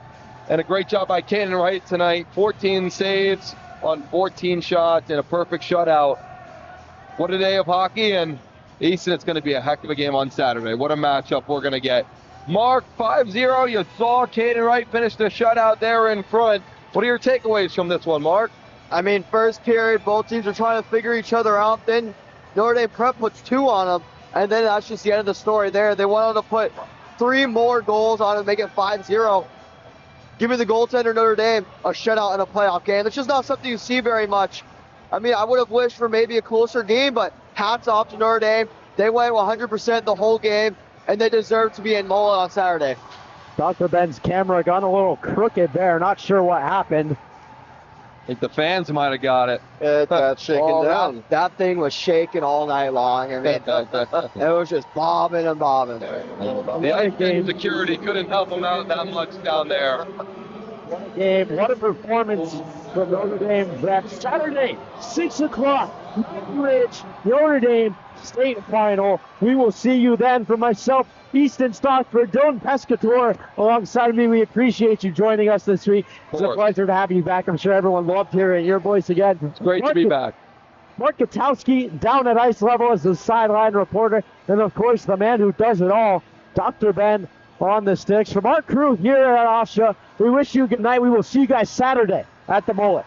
And a great job by Caden Wright tonight. 14 saves on 14 shots and a perfect shutout. What a day of hockey. And Easton, it's going to be a heck of a game on Saturday. What a matchup we're going to get. Mark, 5-0. You saw Caden Wright finish the shutout there in front. What are your takeaways from this one, Mark? I mean, first period, both teams are trying to figure each other out. Then Notre Dame Prep puts 2 on them. And then that's just the end of the story there. They wanted to put 3 more goals on it, make it 5-0. Give me the goaltender Notre Dame a shutout in a playoff game. That's just not something you see very much. I mean, I would have wished for maybe a closer game, but hats off to Notre Dame. They went 100% the whole game, and they deserve to be in Mullet on Saturday. Dr. Ben's camera got a little crooked there. Not sure what happened. I think the fans might have got it. It got shaken down. That thing was shaking all night long. I mean, it was just bobbing and bobbing. The ice game security couldn't help them out that much down there. What a game, what a performance from Notre Dame. That Saturday, 6 o'clock, Mountain Ridge, Notre Dame State Final. We will see you then. For myself, Easton Stockford, Dylan Pescator, alongside me. We appreciate you joining us this week. It's a pleasure to have you back. I'm sure everyone loved hearing your voice again. It's great to be back. Mark Katowski down at ice level as the sideline reporter. And of course, the man who does it all, Dr. Ben on the sticks. From our crew here at AHSHA, we wish you good night. We will see you guys Saturday at the Mullet.